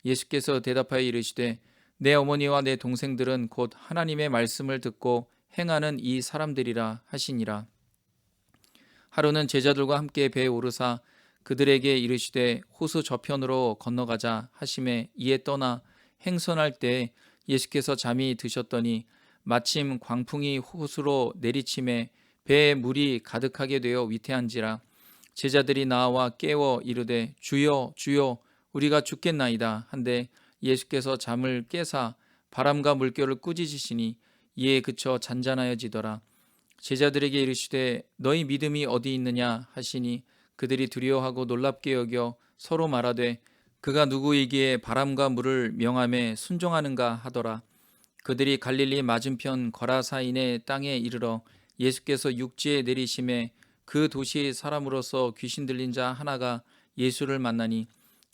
예수께서 대답하여 이르시되 내 어머니와 내 동생들은 곧 하나님의 말씀을 듣고 행하는 이 사람들이라 하시니라. 하루는 제자들과 함께 배에 오르사 그들에게 이르시되 호수 저편으로 건너가자 하심에 이에 떠나 행선할 때 예수께서 잠이 드셨더니 마침 광풍이 호수로 내리침에 배에 물이 가득하게 되어 위태한지라. 제자들이 나와 깨워 이르되 주여 주여 우리가 죽겠나이다 한데 예수께서 잠을 깨사 바람과 물결을 꾸짖으시니 이에 그쳐 잔잔하여지더라. 제자들에게 이르시되 너희 믿음이 어디 있느냐 하시니 그들이 두려워하고 놀랍게 여겨 서로 말하되 그가 누구이기에 바람과 물을 명함에 순종하는가 하더라. 그들이 갈릴리 맞은편 거라사인의 땅에 이르러 예수께서 육지에 내리심에 그 도시 사람으로서 귀신 들린 자 하나가 예수를 만나니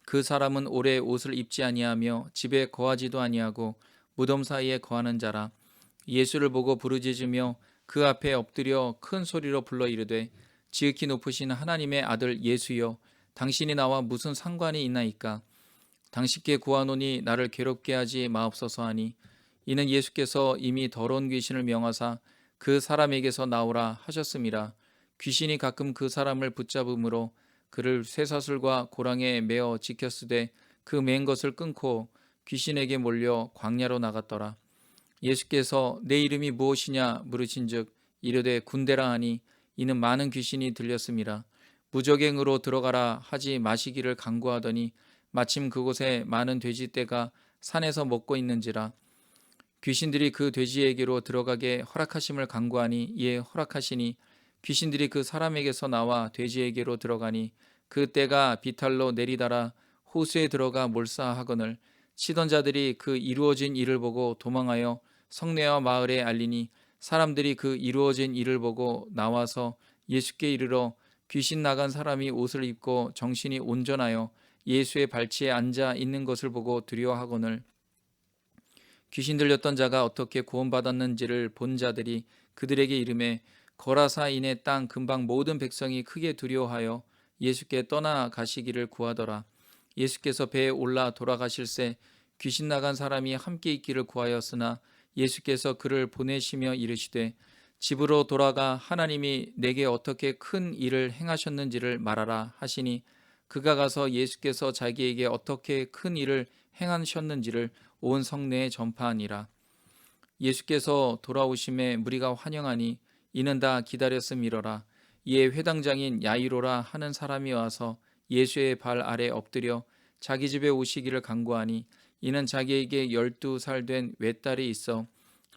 그 사람은 오래 옷을 입지 아니하며 집에 거하지도 아니하고 무덤 사이에 거하는 자라. 예수를 보고 부르짖으며 그 앞에 엎드려 큰 소리로 불러 이르되 지극히 높으신 하나님의 아들 예수여 당신이 나와 무슨 상관이 있나이까. 당신께 구하노니 나를 괴롭게 하지 마옵소서 하니 이는 예수께서 이미 더러운 귀신을 명하사 그 사람에게서 나오라 하셨음이라. 귀신이 가끔 그 사람을 붙잡음으로 그를 쇠사슬과 고랑에 매어 지켰으되 그 맨 것을 끊고 귀신에게 몰려 광야로 나갔더라. 예수께서 내 이름이 무엇이냐 물으신즉 이르되 군대라 하니 이는 많은 귀신이 들렸음이라. 무적행으로 들어가라 하지 마시기를 간구하더니 마침 그곳에 많은 돼지떼가 산에서 먹고 있는지라. 귀신들이 그 돼지에게로 들어가게 허락하심을 간구하니 이에 허락하시니 귀신들이 그 사람에게서 나와 돼지에게로 들어가니 그 떼가 비탈로 내리달아 호수에 들어가 몰사하거늘 치던 자들이 그 이루어진 일을 보고 도망하여 성내와 마을에 알리니 사람들이 그 이루어진 일을 보고 나와서 예수께 이르러 귀신 나간 사람이 옷을 입고 정신이 온전하여 예수의 발치에 앉아 있는 것을 보고 두려워하거늘 귀신 들렸던 자가 어떻게 구원받았는지를 본 자들이 그들에게 이르매 거라사인의 땅 근방 모든 백성이 크게 두려워하여 예수께 떠나가시기를 구하더라. 예수께서 배에 올라 돌아가실새 귀신 나간 사람이 함께 있기를 구하였으나 예수께서 그를 보내시며 이르시되 집으로 돌아가 하나님이 내게 어떻게 큰 일을 행하셨는지를 말하라 하시니 그가 가서 예수께서 자기에게 어떻게 큰 일을 행하셨는지를 온 성내에 전파하니라. 예수께서 돌아오심에 무리가 환영하니 이는 다 기다렸음이로라. 이에 회당장인 야이로라 하는 사람이 와서 예수의 발 아래 엎드려 자기 집에 오시기를 간구하니 이는 자기에게 12살 된 외딸이 있어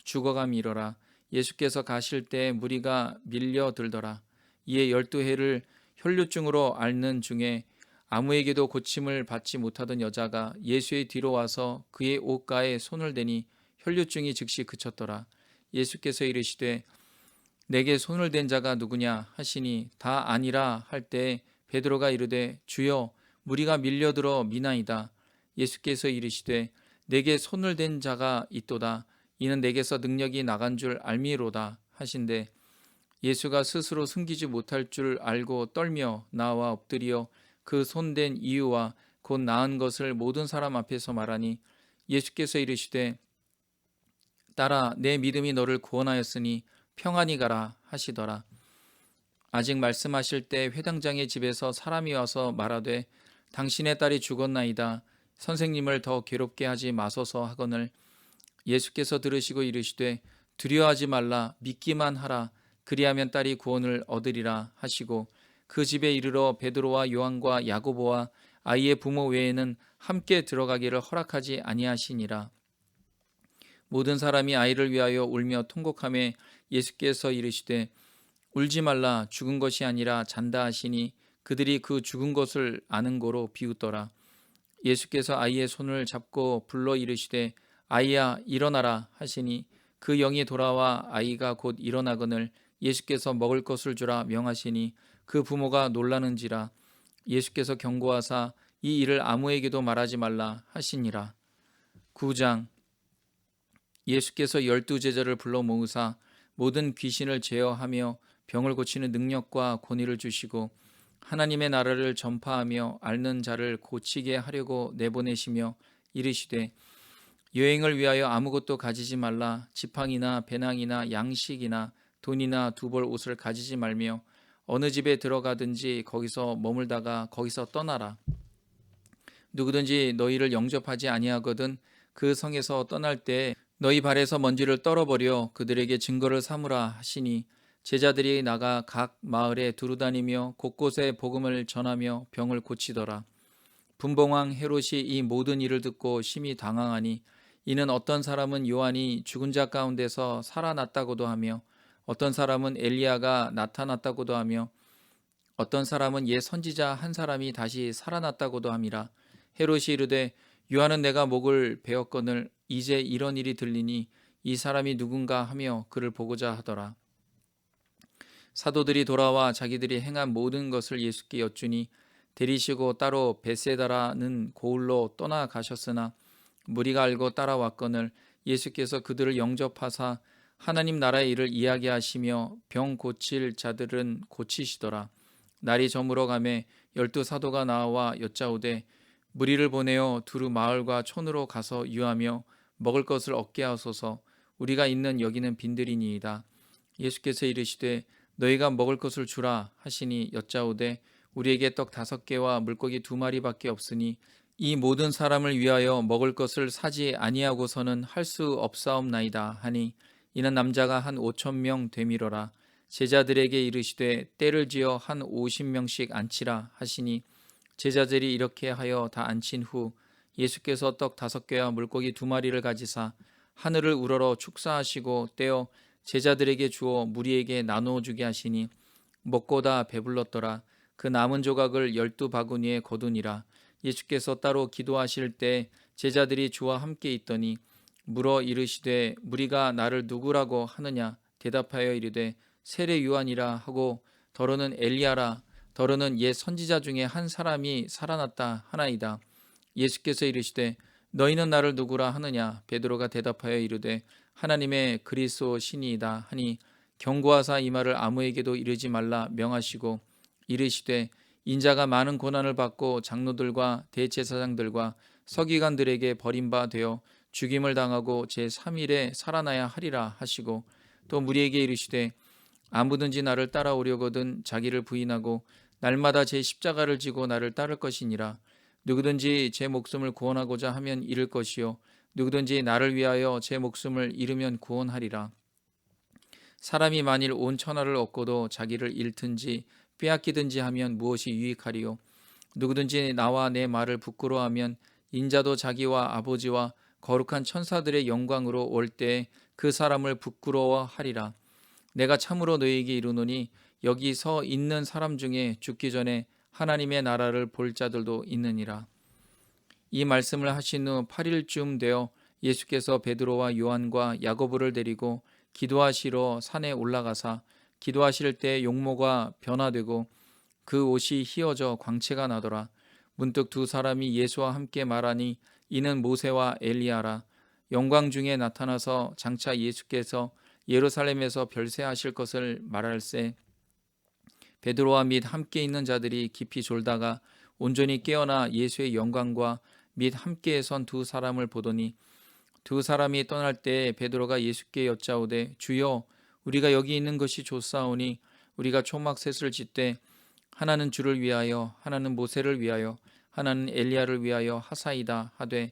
죽어감이로라. 예수께서 가실 때 무리가 밀려들더라. 이에 12해를 혈류증으로 앓는 중에 아무에게도 고침을 받지 못하던 여자가 예수의 뒤로 와서 그의 옷가에 손을 대니 혈류증이 즉시 그쳤더라. 예수께서 이르시되 내게 손을 댄 자가 누구냐 하시니 다 아니라 할 때 베드로가 이르되 주여 무리가 밀려들어 미나이다. 예수께서 이르시되 내게 손을 댄 자가 있도다. 이는 내게서 능력이 나간 줄 알미로다 하신대, 예수가 스스로 숨기지 못할 줄 알고 떨며 나와 엎드려 그 손댄 이유와 곧 나은 것을 모든 사람 앞에서 말하니, 예수께서 이르시되 딸아, 내 믿음이 너를 구원하였으니 평안히 가라 하시더라. 아직 말씀하실 때 회당장의 집에서 사람이 와서 말하되 당신의 딸이 죽었나이다. 선생님을 더 괴롭게 하지 마소서 하거늘, 예수께서 들으시고 이르시되 두려워하지 말라, 믿기만 하라. 그리하면 딸이 구원을 얻으리라 하시고, 그 집에 이르러 베드로와 요한과 야고보와 아이의 부모 외에는 함께 들어가기를 허락하지 아니하시니라. 모든 사람이 아이를 위하여 울며 통곡하며 예수께서 이르시되 울지 말라, 죽은 것이 아니라 잔다 하시니, 그들이 그 죽은 것을 아는 고로 비웃더라. 예수께서 아이의 손을 잡고 불러 이르시되 아이야 일어나라 하시니, 그 영이 돌아와 아이가 곧 일어나거늘 예수께서 먹을 것을 주라 명하시니, 그 부모가 놀라는지라. 예수께서 경고하사 이 일을 아무에게도 말하지 말라 하시니라. 9장. 예수께서 12제자를 불러 모으사 모든 귀신을 제어하며 병을 고치는 능력과 권위를 주시고 하나님의 나라를 전파하며 앓는 자를 고치게 하려고 내보내시며 이르시되 여행을 위하여 아무것도 가지지 말라. 지팡이나 배낭이나 양식이나 돈이나 두 벌 옷을 가지지 말며 어느 집에 들어가든지 거기서 머물다가 거기서 떠나라. 누구든지 너희를 영접하지 아니하거든 그 성에서 떠날 때 너희 발에서 먼지를 떨어버려 그들에게 증거를 삼으라 하시니, 제자들이 나가 각 마을에 두루다니며 곳곳에 복음을 전하며 병을 고치더라. 분봉왕 헤롯이 이 모든 일을 듣고 심히 당황하니, 이는 어떤 사람은 요한이 죽은 자 가운데서 살아났다고도 하며 어떤 사람은 엘리야가 나타났다고도 하며 어떤 사람은 옛 선지자 한 사람이 다시 살아났다고도 함이라. 헤롯이 이르되 요한은 내가 목을 베었거늘 이제 이런 일이 들리니 이 사람이 누군가 하며 그를 보고자 하더라. 사도들이 돌아와 자기들이 행한 모든 것을 예수께 여쭈니, 데리시고 따로 벳세다라는 고을로 떠나가셨으나 무리가 알고 따라왔거늘 예수께서 그들을 영접하사 하나님 나라의 일을 이야기하시며 병 고칠 자들은 고치시더라. 날이 저물어 가매 12 사도가 나와 여짜오되 무리를 보내어 두루 마을과 촌으로 가서 유하며 먹을 것을 얻게 하소서. 우리가 있는 여기는 빈들이니이다. 예수께서 이르시되 너희가 먹을 것을 주라 하시니 여짜오되 우리에게 떡 5개와 물고기 2마리밖에 없으니 이 모든 사람을 위하여 먹을 것을 사지 아니하고서는 할 수 없사옵나이다 하니, 이는 남자가 한 5,000명 되미러라. 제자들에게 이르시되 때를 지어 한 50명씩 앉히라 하시니, 제자들이 이렇게 하여 다 앉힌 후 예수께서 떡 5개와 물고기 2마리를 가지사 하늘을 우러러 축사하시고 떼어 제자들에게 주어 무리에게 나누어 주게 하시니, 먹고 다 배불렀더라. 그 남은 조각을 12바구니에 거두니라. 예수께서 따로 기도하실 때 제자들이 주와 함께 있더니 물어 이르시되 무리가 나를 누구라고 하느냐? 대답하여 이르되 세례 요한이라 하고, 더러는 엘리야라, 더러는 옛 선지자 중에 한 사람이 살아났다 하나이다. 예수께서 이르시되 너희는 나를 누구라 하느냐? 베드로가 대답하여 이르되 하나님의 그리스도 신이이다 하니, 경고하사 이 말을 아무에게도 이르지 말라 명하시고 이르시되 인자가 많은 고난을 받고 장로들과 대제사장들과 서기관들에게 버림바 되어 죽임을 당하고 제3일에 살아나야 하리라 하시고, 또 무리에게 이르시되 아무든지 나를 따라오려거든 자기를 부인하고 날마다 제 십자가를 지고 나를 따를 것이니라. 누구든지 제 목숨을 구원하고자 하면 잃을 것이요 누구든지 나를 위하여 제 목숨을 잃으면 구원하리라. 사람이 만일 온 천하를 얻고도 자기를 잃든지 빼앗기든지 하면 무엇이 유익하리요? 누구든지 나와 내 말을 부끄러워하면 인자도 자기와 아버지와 거룩한 천사들의 영광으로 올 때에 그 사람을 부끄러워하리라. 내가 참으로 너희에게 이르노니 여기 서 있는 사람 중에 죽기 전에 하나님의 나라를 볼 자들도 있느니라. 이 말씀을 하신 후 8일쯤 되어 예수께서 베드로와 요한과 야고보를 데리고 기도하시러 산에 올라가사 기도하실 때 용모가 변화되고 그 옷이 휘어져 광채가 나더라. 문득 두 사람이 예수와 함께 말하니 이는 모세와 엘리야라. 영광 중에 나타나서 장차 예수께서 예루살렘에서 별세하실 것을 말할세. 베드로와 및 함께 있는 자들이 깊이 졸다가 온전히 깨어나 예수의 영광과 및 함께 선 두 사람을 보더니 두 사람이 떠날 때 베드로가 예수께 여짜오되 주여 우리가 여기 있는 것이 좋사오니 우리가 초막셋을 짓되 하나는 주를 위하여 하나는 모세를 위하여 하나는 엘리야를 위하여 하사이다 하되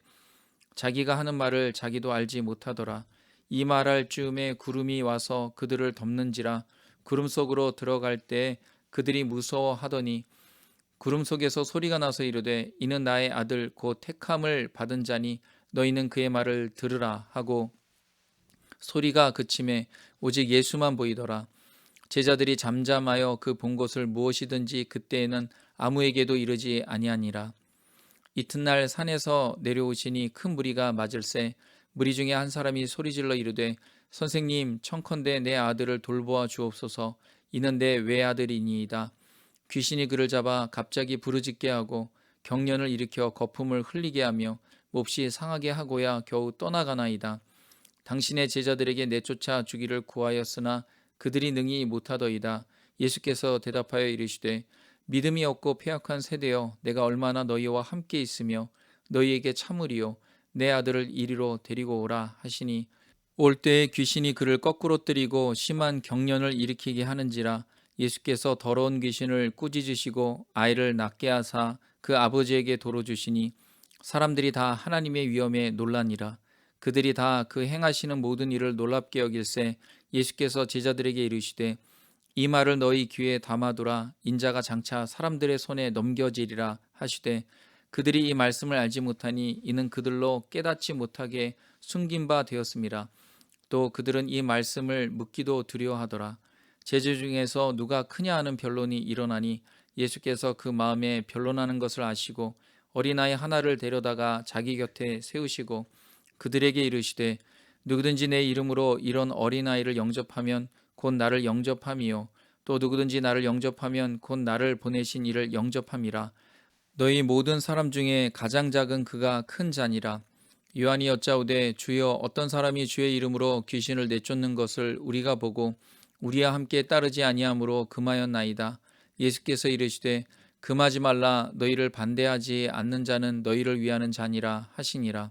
자기가 하는 말을 자기도 알지 못하더라. 이 말할 즈음에 구름이 와서 그들을 덮는지라. 구름 속으로 들어갈 때 그들이 무서워하더니 구름 속에서 소리가 나서 이르되 이는 나의 아들 곧 택함을 받은 자니 너희는 그의 말을 들으라 하고 소리가 그침에 오직 예수만 보이더라. 제자들이 잠잠하여 그 본 것을 무엇이든지 그때에는 아무에게도 이르지 아니하니라. 이튿날 산에서 내려오시니 큰 무리가 맞을세. 무리 중에 한 사람이 소리질러 이르되 선생님 청컨대 내 아들을 돌보아 주옵소서. 이는 내 외아들이니이다. 귀신이 그를 잡아 갑자기 부르짖게 하고 경련을 일으켜 거품을 흘리게 하며 몹시 상하게 하고야 겨우 떠나가나이다. 당신의 제자들에게 내쫓아 주기를 구하였으나 그들이 능히 못하더이다. 예수께서 대답하여 이르시되 믿음이 없고 패역한 세대여 내가 얼마나 너희와 함께 있으며 너희에게 참으리요 내 아들을 이리로 데리고 오라 하시니 올 때에 귀신이 그를 거꾸로 뜨리고 심한 경련을 일으키게 하는지라. 예수께서 더러운 귀신을 꾸짖으시고 아이를 낫게 하사 그 아버지에게 도로 주시니 사람들이 다 하나님의 위엄에 놀라니라. 그들이 다 그 행하시는 모든 일을 놀랍게 여길세. 예수께서 제자들에게 이르시되 이 말을 너희 귀에 담아두라. 인자가 장차 사람들의 손에 넘겨지리라 하시되 그들이 이 말씀을 알지 못하니 이는 그들로 깨닫지 못하게 숨긴 바 되었음이라. 또 그들은 이 말씀을 묻기도 두려워하더라. 제자 중에서 누가 크냐 하는 변론이 일어나니 예수께서 그 마음에 변론하는 것을 아시고 어린아이 하나를 데려다가 자기 곁에 세우시고 그들에게 이르시되 누구든지 내 이름으로 이런 어린아이를 영접하면 곧 나를 영접함이요 또 누구든지 나를 영접하면 곧 나를 보내신 이를 영접함이라. 너희 모든 사람 중에 가장 작은 그가 큰 자니라. 요한이 여짜오되 주여 어떤 사람이 주의 이름으로 귀신을 내쫓는 것을 우리가 보고 우리와 함께 따르지 아니하므로 금하였나이다. 예수께서 이르시되 금하지 말라. 너희를 반대하지 않는 자는 너희를 위하는 자니라 하시니라.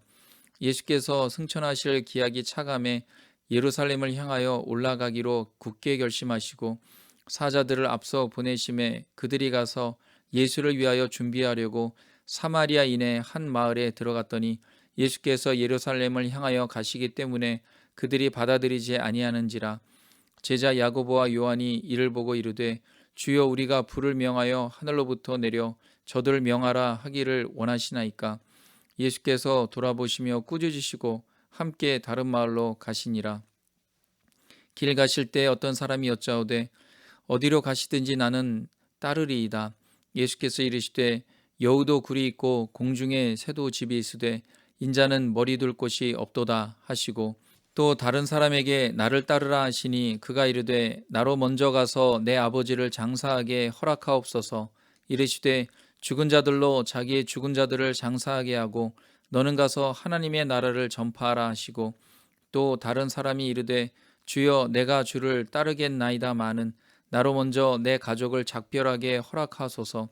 예수께서 승천하실 기약이 차감해 예루살렘을 향하여 올라가기로 굳게 결심하시고 사자들을 앞서 보내심에 그들이 가서 예수를 위하여 준비하려고 사마리아인의 한 마을에 들어갔더니 예수께서 예루살렘을 향하여 가시기 때문에 그들이 받아들이지 아니하는지라. 제자 야고보와 요한이 이를 보고 이르되 주여 우리가 불을 명하여 하늘로부터 내려 저들을 명하라 하기를 원하시나이까. 예수께서 돌아보시며 꾸짖으시고 함께 다른 마을로 가시니라. 길 가실 때 어떤 사람이 여짜오되 어디로 가시든지 나는 따르리이다. 예수께서 이르시되 여우도 굴이 있고 공중에 새도 집이 있으되 인자는 머리 둘 곳이 없도다 하시고 또 다른 사람에게 나를 따르라 하시니 그가 이르되 나로 먼저 가서 내 아버지를 장사하게 허락하옵소서. 이르시되 죽은 자들로 자기의 죽은 자들을 장사하게 하고 너는 가서 하나님의 나라를 전파하라 하시고 또 다른 사람이 이르되 주여 내가 주를 따르겠나이다마는 나로 먼저 내 가족을 작별하게 허락하소서.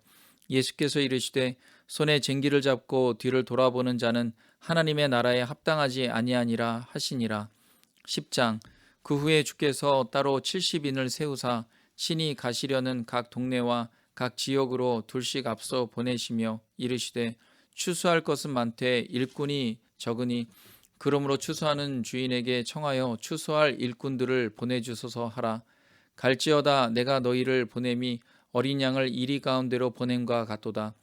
예수께서 이르시되 손에 쟁기를 잡고 뒤를 돌아보는 자는 하나님의 나라에 합당하지 아니하니라 하시니라. 10장. 그 후에 주께서 따로 70인을 세우사 친히 가시려는 각 동네와 각 지역으로 둘씩 앞서 보내시며 이르시되 추수할 것은 많되 일꾼이 적으니 그러므로 추수하는 주인에게 청하여 추수할 일꾼들을 보내주소서 하라. 갈지어다 내가 너희를 보냄이 어린 양을 이리 가운데로 보냄과 같도다.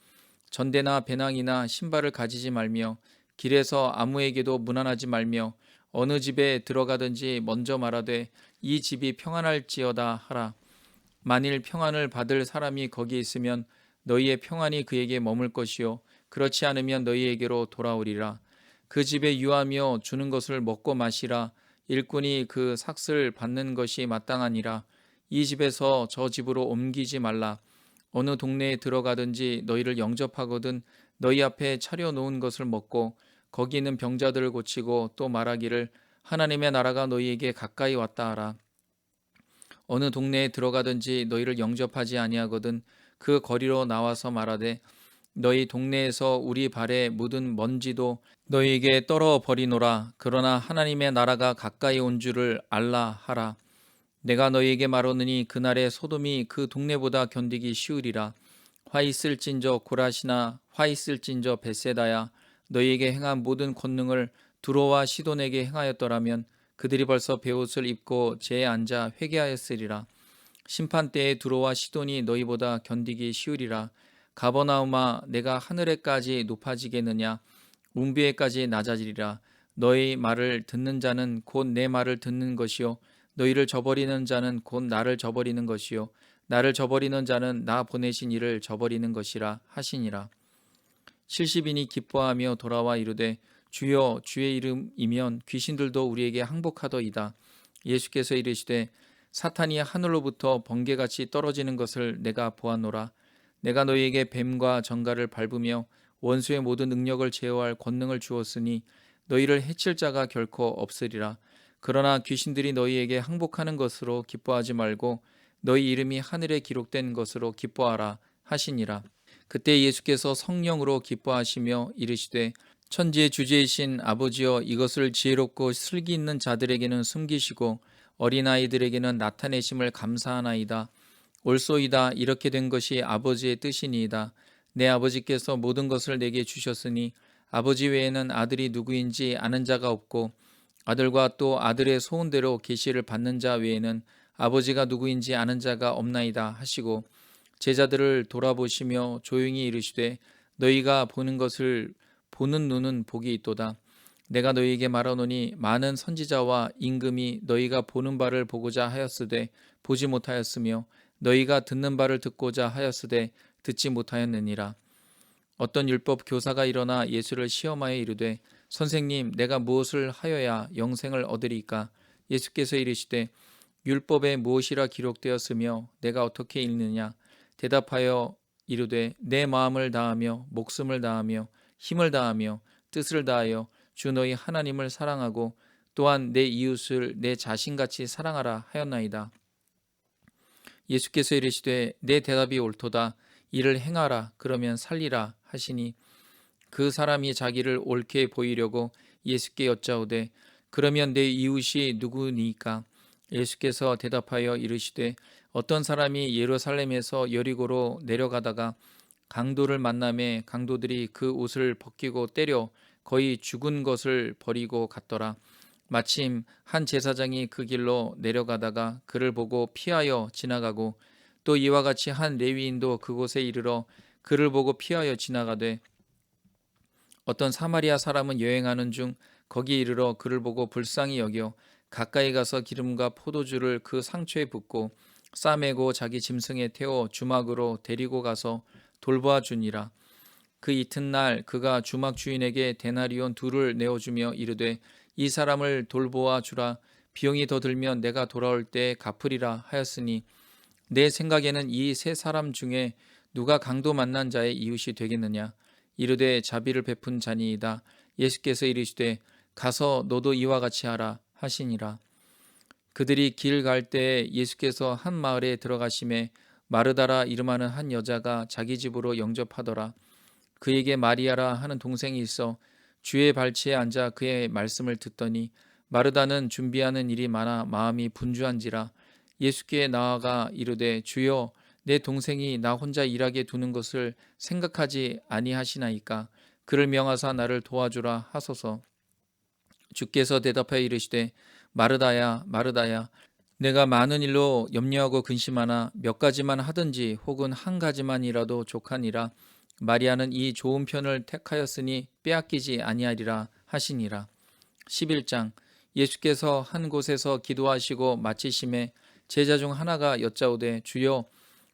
전대나 배낭이나 신발을 가지지 말며 길에서 아무에게도 문안하지 말며 어느 집에 들어가든지 먼저 말하되 이 집이 평안할지어다 하라. 만일 평안을 받을 사람이 거기 있으면 너희의 평안이 그에게 머물 것이요 그렇지 않으면 너희에게로 돌아오리라. 그 집에 유하며 주는 것을 먹고 마시라. 일꾼이 그 삭을 받는 것이 마땅하니라. 이 집에서 저 집으로 옮기지 말라. 어느 동네에 들어가든지 너희를 영접하거든 너희 앞에 차려놓은 것을 먹고 거기 있는 병자들을 고치고 또 말하기를 하나님의 나라가 너희에게 가까이 왔다 하라. 어느 동네에 들어가든지 너희를 영접하지 아니하거든 그 거리로 나와서 말하되 너희 동네에서 우리 발에 묻은 먼지도 너희에게 떨어 버리노라. 그러나 하나님의 나라가 가까이 온 줄을 알라 하라. 내가 너희에게 말하노니 그날에 소돔이 그 동네보다 견디기 쉬우리라. 화 있을진저 고라시나 화 있을진저 벳세다야 너희에게 행한 모든 권능을 두로와 시돈에게 행하였더라면 그들이 벌써 베옷을 입고 제에 앉아 회개하였으리라. 심판때에 두로와 시돈이 너희보다 견디기 쉬우리라. 가버나움아 내가 하늘에까지 높아지겠느냐 웅비에까지 낮아지리라. 너희 말을 듣는 자는 곧 내 말을 듣는 것이요 너희를 저버리는 자는 곧 나를 저버리는 것이요 나를 저버리는 자는 나 보내신 이를 저버리는 것이라 하시니라. 70인이 기뻐하며 돌아와 이르되 주여 주의 이름이면 귀신들도 우리에게 항복하더이다. 예수께서 이르시되 사탄이 하늘로부터 번개같이 떨어지는 것을 내가 보았노라. 내가 너희에게 뱀과 정갈을 밟으며 원수의 모든 능력을 제어할 권능을 주었으니 너희를 해칠 자가 결코 없으리라. 그러나 귀신들이 너희에게 항복하는 것으로 기뻐하지 말고 너희 이름이 하늘에 기록된 것으로 기뻐하라 하시니라. 그때 예수께서 성령으로 기뻐하시며 이르시되 천지의 주제이신 아버지여 이것을 지혜롭고 슬기 있는 자들에게는 숨기시고 어린아이들에게는 나타내심을 감사하나이다. 옳소이다. 이렇게 된 것이 아버지의 뜻이니이다. 내 아버지께서 모든 것을 내게 주셨으니 아버지 외에는 아들이 누구인지 아는 자가 없고 아들과 또 아들의 소원대로 계시를 받는 자 외에는 아버지가 누구인지 아는 자가 없나이다 하시고 제자들을 돌아보시며 조용히 이르시되 너희가 보는 것을 보는 눈은 복이 있도다. 내가 너희에게 말하노니 많은 선지자와 임금이 너희가 보는 바를 보고자 하였으되 보지 못하였으며 너희가 듣는 바를 듣고자 하였으되 듣지 못하였느니라. 어떤 율법 교사가 일어나 예수를 시험하여 이르되 선생님 내가 무엇을 하여야 영생을 얻으리까? 예수께서 이르시되 율법에 무엇이라 기록되었으며 내가 어떻게 읽느냐? 대답하여 이르되 내 마음을 다하며 목숨을 다하며 힘을 다하며 뜻을 다하여 주 너희 하나님을 사랑하고 또한 내 이웃을 내 자신같이 사랑하라 하였나이다. 예수께서 이르시되 내 대답이 옳도다. 이를 행하라 그러면 살리라 하시니 그 사람이 자기를 옳게 보이려고 예수께 여짜오되 그러면 내 이웃이 누구니까? 예수께서 대답하여 이르시되 어떤 사람이 예루살렘에서 여리고로 내려가다가 강도를 만나매 강도들이 그 옷을 벗기고 때려 거의 죽은 것을 버리고 갔더라. 마침 한 제사장이 그 길로 내려가다가 그를 보고 피하여 지나가고 또 이와 같이 한 레위인도 그곳에 이르러 그를 보고 피하여 지나가되 어떤 사마리아 사람은 여행하는 중 거기 이르러 그를 보고 불쌍히 여겨 가까이 가서 기름과 포도주를 그 상처에 붓고 싸매고 자기 짐승에 태워 주막으로 데리고 가서 돌보아 주니라. 그 이튿날 그가 주막 주인에게 데나리온 둘을 내어주며 이르되 이 사람을 돌보아 주라. 비용이 더 들면 내가 돌아올 때 갚으리라 하였으니 내 생각에는 이 세 사람 중에 누가 강도 만난 자의 이웃이 되겠느냐? 이르되 자비를 베푼 자니이다. 예수께서 이르시되 가서 너도 이와 같이 하라 하시니라. 그들이 길 갈 때에 예수께서 한 마을에 들어가심에 마르다라 이름하는 한 여자가 자기 집으로 영접하더라. 그에게 마리아라 하는 동생이 있어 주의 발치에 앉아 그의 말씀을 듣더니 마르다는 준비하는 일이 많아 마음이 분주한지라. 예수께 나아가 이르되 주여 내 동생이 나 혼자 일하게 두는 것을 생각하지 아니하시나이까? 그를 명하사 나를 도와주라 하소서. 주께서 대답하여 이르시되 마르다야 마르다야 내가 많은 일로 염려하고 근심하나 몇 가지만 하든지 혹은 한 가지만이라도 족하니라. 마리아는 이 좋은 편을 택하였으니 빼앗기지 아니하리라 하시니라. 11장 예수께서 한 곳에서 기도하시고 마치심에 제자 중 하나가 여짜오되 주여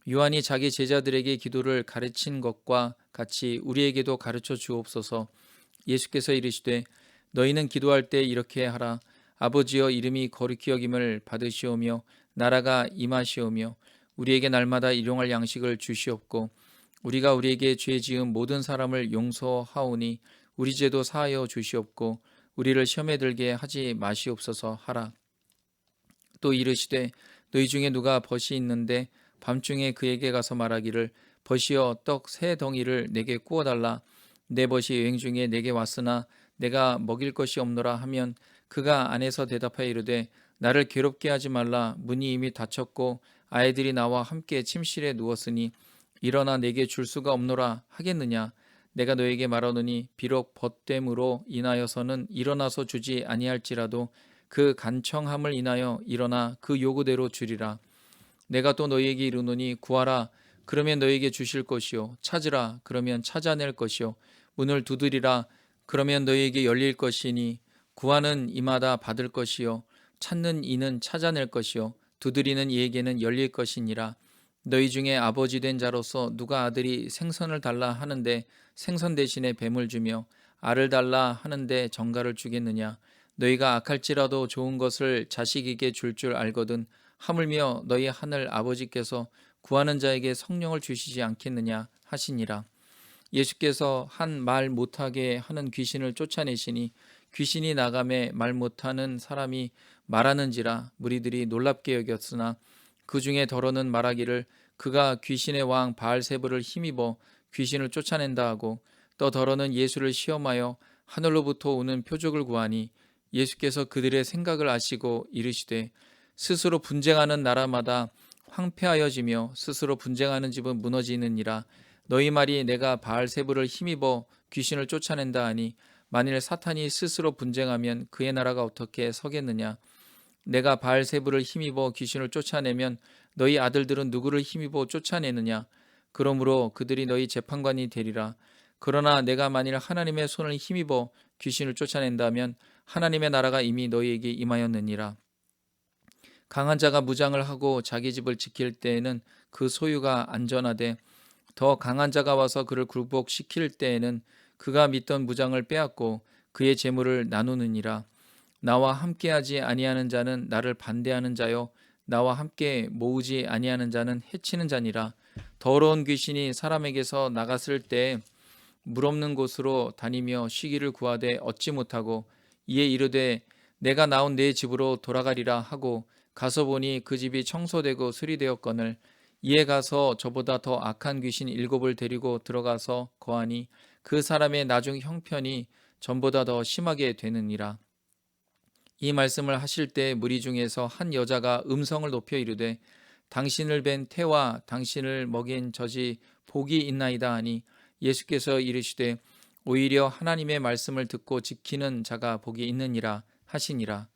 요한이 자기 제자들에게 기도를 가르친 것과 같이 우리에게도 가르쳐 주옵소서. 예수께서 이르시되 너희는 기도할 때 이렇게 하라. 아버지여 이름이 거룩히 여김을 받으시오며 나라가 임하시오며 우리에게 날마다 일용할 양식을 주시옵고 우리가 우리에게 죄 지은 모든 사람을 용서하오니 우리 죄도 사하여 주시옵고 우리를 시험에 들게 하지 마시옵소서 하라. 또 이르시되 너희 중에 누가 벗이 있는데 밤중에 그에게 가서 말하기를 벗이여 떡 세 덩이를 내게 구워 달라. 내 벗이 여행 중에 내게 왔으나 내가 먹일 것이 없노라 하면 그가 안에서 대답하여 이르되 나를 괴롭게 하지 말라. 문이 이미 닫혔고 아이들이 나와 함께 침실에 누웠으니 일어나 내게 줄 수가 없노라 하겠느냐. 내가 너에게 말하노니 비록 벗됨으로 인하여서는 일어나서 주지 아니할지라도 그 간청함을 인하여 일어나 그 요구대로 주리라. 내가 또 너희에게 이르노니 구하라 그러면 너희에게 주실 것이요 찾으라 그러면 찾아낼 것이요 문을 두드리라 그러면 너희에게 열릴 것이니 구하는 이마다 받을 것이요 찾는 이는 찾아낼 것이요 두드리는 이에게는 열릴 것이니라. 너희 중에 아버지 된 자로서 누가 아들이 생선을 달라 하는데 생선 대신에 뱀을 주며 알을 달라 하는데 정갈을 주겠느냐. 너희가 악할지라도 좋은 것을 자식에게 줄 알거든 하물며 너희 하늘 아버지께서 구하는 자에게 성령을 주시지 않겠느냐 하시니라. 예수께서 한 말 못하게 하는 귀신을 쫓아내시니 귀신이 나감에 말 못하는 사람이 말하는지라. 무리들이 놀랍게 여겼으나 그 중에 더러는 말하기를 그가 귀신의 왕 바알세불을 힘입어 귀신을 쫓아낸다 하고 또 더러는 예수를 시험하여 하늘로부터 오는 표적을 구하니 예수께서 그들의 생각을 아시고 이르시되 스스로 분쟁하는 나라마다 황폐하여지며 스스로 분쟁하는 집은 무너지느니라. 너희 말이 내가 바알세불을 힘입어 귀신을 쫓아낸다 하니 만일 사탄이 스스로 분쟁하면 그의 나라가 어떻게 서겠느냐. 내가 바알세불을 힘입어 귀신을 쫓아내면 너희 아들들은 누구를 힘입어 쫓아내느냐. 그러므로 그들이 너희 재판관이 되리라. 그러나 내가 만일 하나님의 손을 힘입어 귀신을 쫓아낸다면 하나님의 나라가 이미 너희에게 임하였느니라. 강한 자가 무장을 하고 자기 집을 지킬 때에는 그 소유가 안전하되 더 강한 자가 와서 그를 굴복시킬 때에는 그가 믿던 무장을 빼앗고 그의 재물을 나누느니라. 나와 함께하지 아니하는 자는 나를 반대하는 자요 나와 함께 모으지 아니하는 자는 해치는 자니라. 더러운 귀신이 사람에게서 나갔을 때 물 없는 곳으로 다니며 쉬기를 구하되 얻지 못하고 이에 이르되 내가 나온 내 집으로 돌아가리라 하고 가서 보니 그 집이 청소되고 수리되었거늘 이에 가서 저보다 더 악한 귀신 7을 데리고 들어가서 거하니 그 사람의 나중 형편이 전보다 더 심하게 되느니라. 이 말씀을 하실 때 무리 중에서 한 여자가 음성을 높여 이르되 당신을 뵌 태와 당신을 먹인 젖이 복이 있나이다 하니 예수께서 이르시되 오히려 하나님의 말씀을 듣고 지키는 자가 복이 있느니라 하시니라.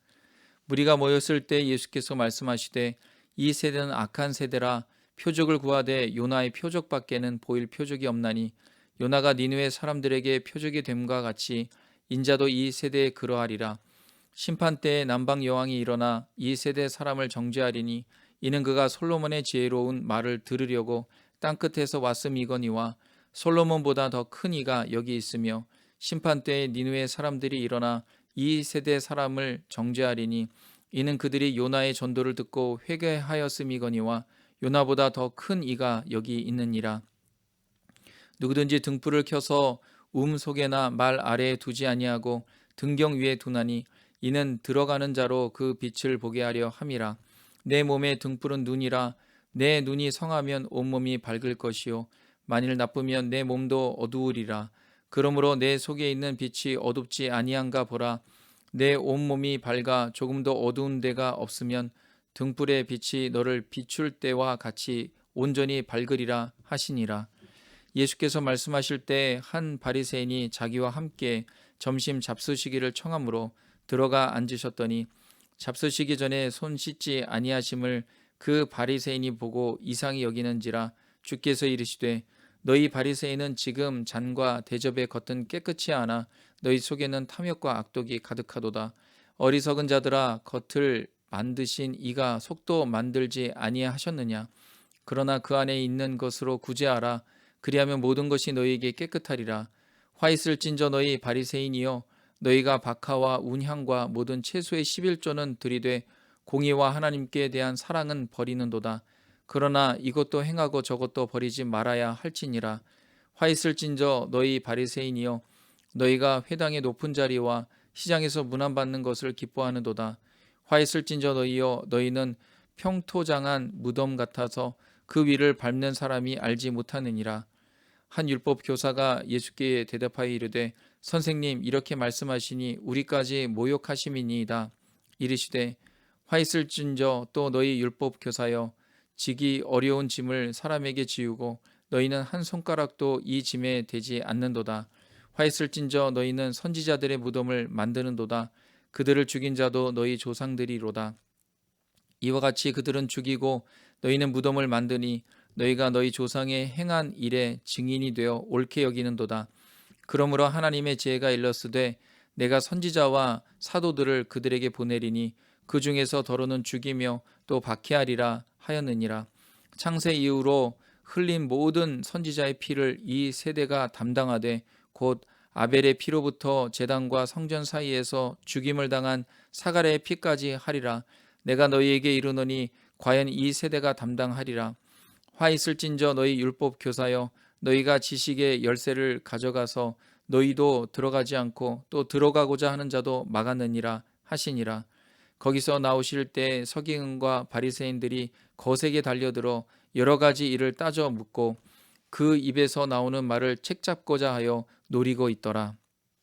무리가 모였을 때 예수께서 말씀하시되 이 세대는 악한 세대라. 표적을 구하되 요나의 표적밖에는 보일 표적이 없나니 요나가 니느웨 사람들에게 표적이 됨과 같이 인자도 이 세대에 그러하리라. 심판 때에 남방 여왕이 일어나 이 세대 사람을 정죄하리니 이는 그가 솔로몬의 지혜로운 말을 들으려고 땅끝에서 왔음이거니와 솔로몬보다 더 큰 이가 여기 있으며 심판 때에 니느웨 사람들이 일어나 이 세대 사람을 정죄하리니 이는 그들이 요나의 전도를 듣고 회개하였음이거니와 요나보다 더 큰 이가 여기 있느니라. 누구든지 등불을 켜서 속에나 말 아래에 두지 아니하고 등경 위에 두나니 이는 들어가는 자로 그 빛을 보게 하려 함이라. 내 몸의 등불은 눈이라. 내 눈이 성하면 온몸이 밝을 것이요 만일 나쁘면 내 몸도 어두우리라. 그러므로 내 속에 있는 빛이 어둡지 아니한가 보라. 내 온몸이 밝아 조금도 어두운 데가 없으면 등불의 빛이 너를 비출 때와 같이 온전히 밝으리라 하시니라. 예수께서 말씀하실 때 한 바리새인이 자기와 함께 점심 잡수시기를 청하므로 들어가 앉으셨더니 잡수시기 전에 손 씻지 아니하심을 그 바리새인이 보고 이상히 여기는지라. 주께서 이르시되 너희 바리새인은 지금 잔과 대접의 겉은 깨끗이 하나 너희 속에는 탐욕과 악독이 가득하도다. 어리석은 자들아 겉을 만드신 이가 속도 만들지 아니하셨느냐. 그러나 그 안에 있는 것으로 구제하라. 그리하면 모든 것이 너희에게 깨끗하리라. 화 있을진저 너희 바리새인이여 너희가 박하와 운향과 모든 채소의 11조는 들이되 공의와 하나님께 대한 사랑은 버리는도다. 그러나 이것도 행하고 저것도 버리지 말아야 할지니라. 화 있을진저 너희 바리새인이여, 너희가 회당의 높은 자리와 시장에서 문안받는 것을 기뻐하는도다. 화 있을진저 너희여, 너희는 평토장한 무덤 같아서 그 위를 밟는 사람이 알지 못하느니라. 한 율법 교사가 예수께 대답하여 이르되, 선생님, 이렇게 말씀하시니 우리까지 모욕하심이니이다. 이르시되, 화 있을진저 또 너희 율법 교사여, 지기 어려운 짐을 사람에게 지우고 너희는 한 손가락도 이 짐에 대지 않는도다. 화 있을진저 너희는 선지자들의 무덤을 만드는도다. 그들을 죽인 자도 너희 조상들이로다. 이와 같이 그들은 죽이고 너희는 무덤을 만드니 너희가 너희 조상의 행한 일의 증인이 되어 옳게 여기는도다. 그러므로 하나님의 지혜가 일렀으되, 내가 선지자와 사도들을 그들에게 보내리니 그 중에서 더러는 죽이며 또 박해하리라 하였느니라. 창세 이후로 흘린 모든 선지자의 피를 이 세대가 담당하되, 곧 아벨의 피로부터 제단과 성전 사이에서 죽임을 당한 사갈의 피까지 하리라. 내가 너희에게 이르노니 과연 이 세대가 담당하리라. 화 있을진저 너희 율법 교사여, 너희가 지식의 열쇠를 가져가서 너희도 들어가지 않고 또 들어가고자 하는 자도 막았느니라 하시니라. 거기서 나오실 때 서기관과 바리새인들이 거세게 달려들어 여러 가지 일을 따져 묻고 그 입에서 나오는 말을 책잡고자 하여 노리고 있더라.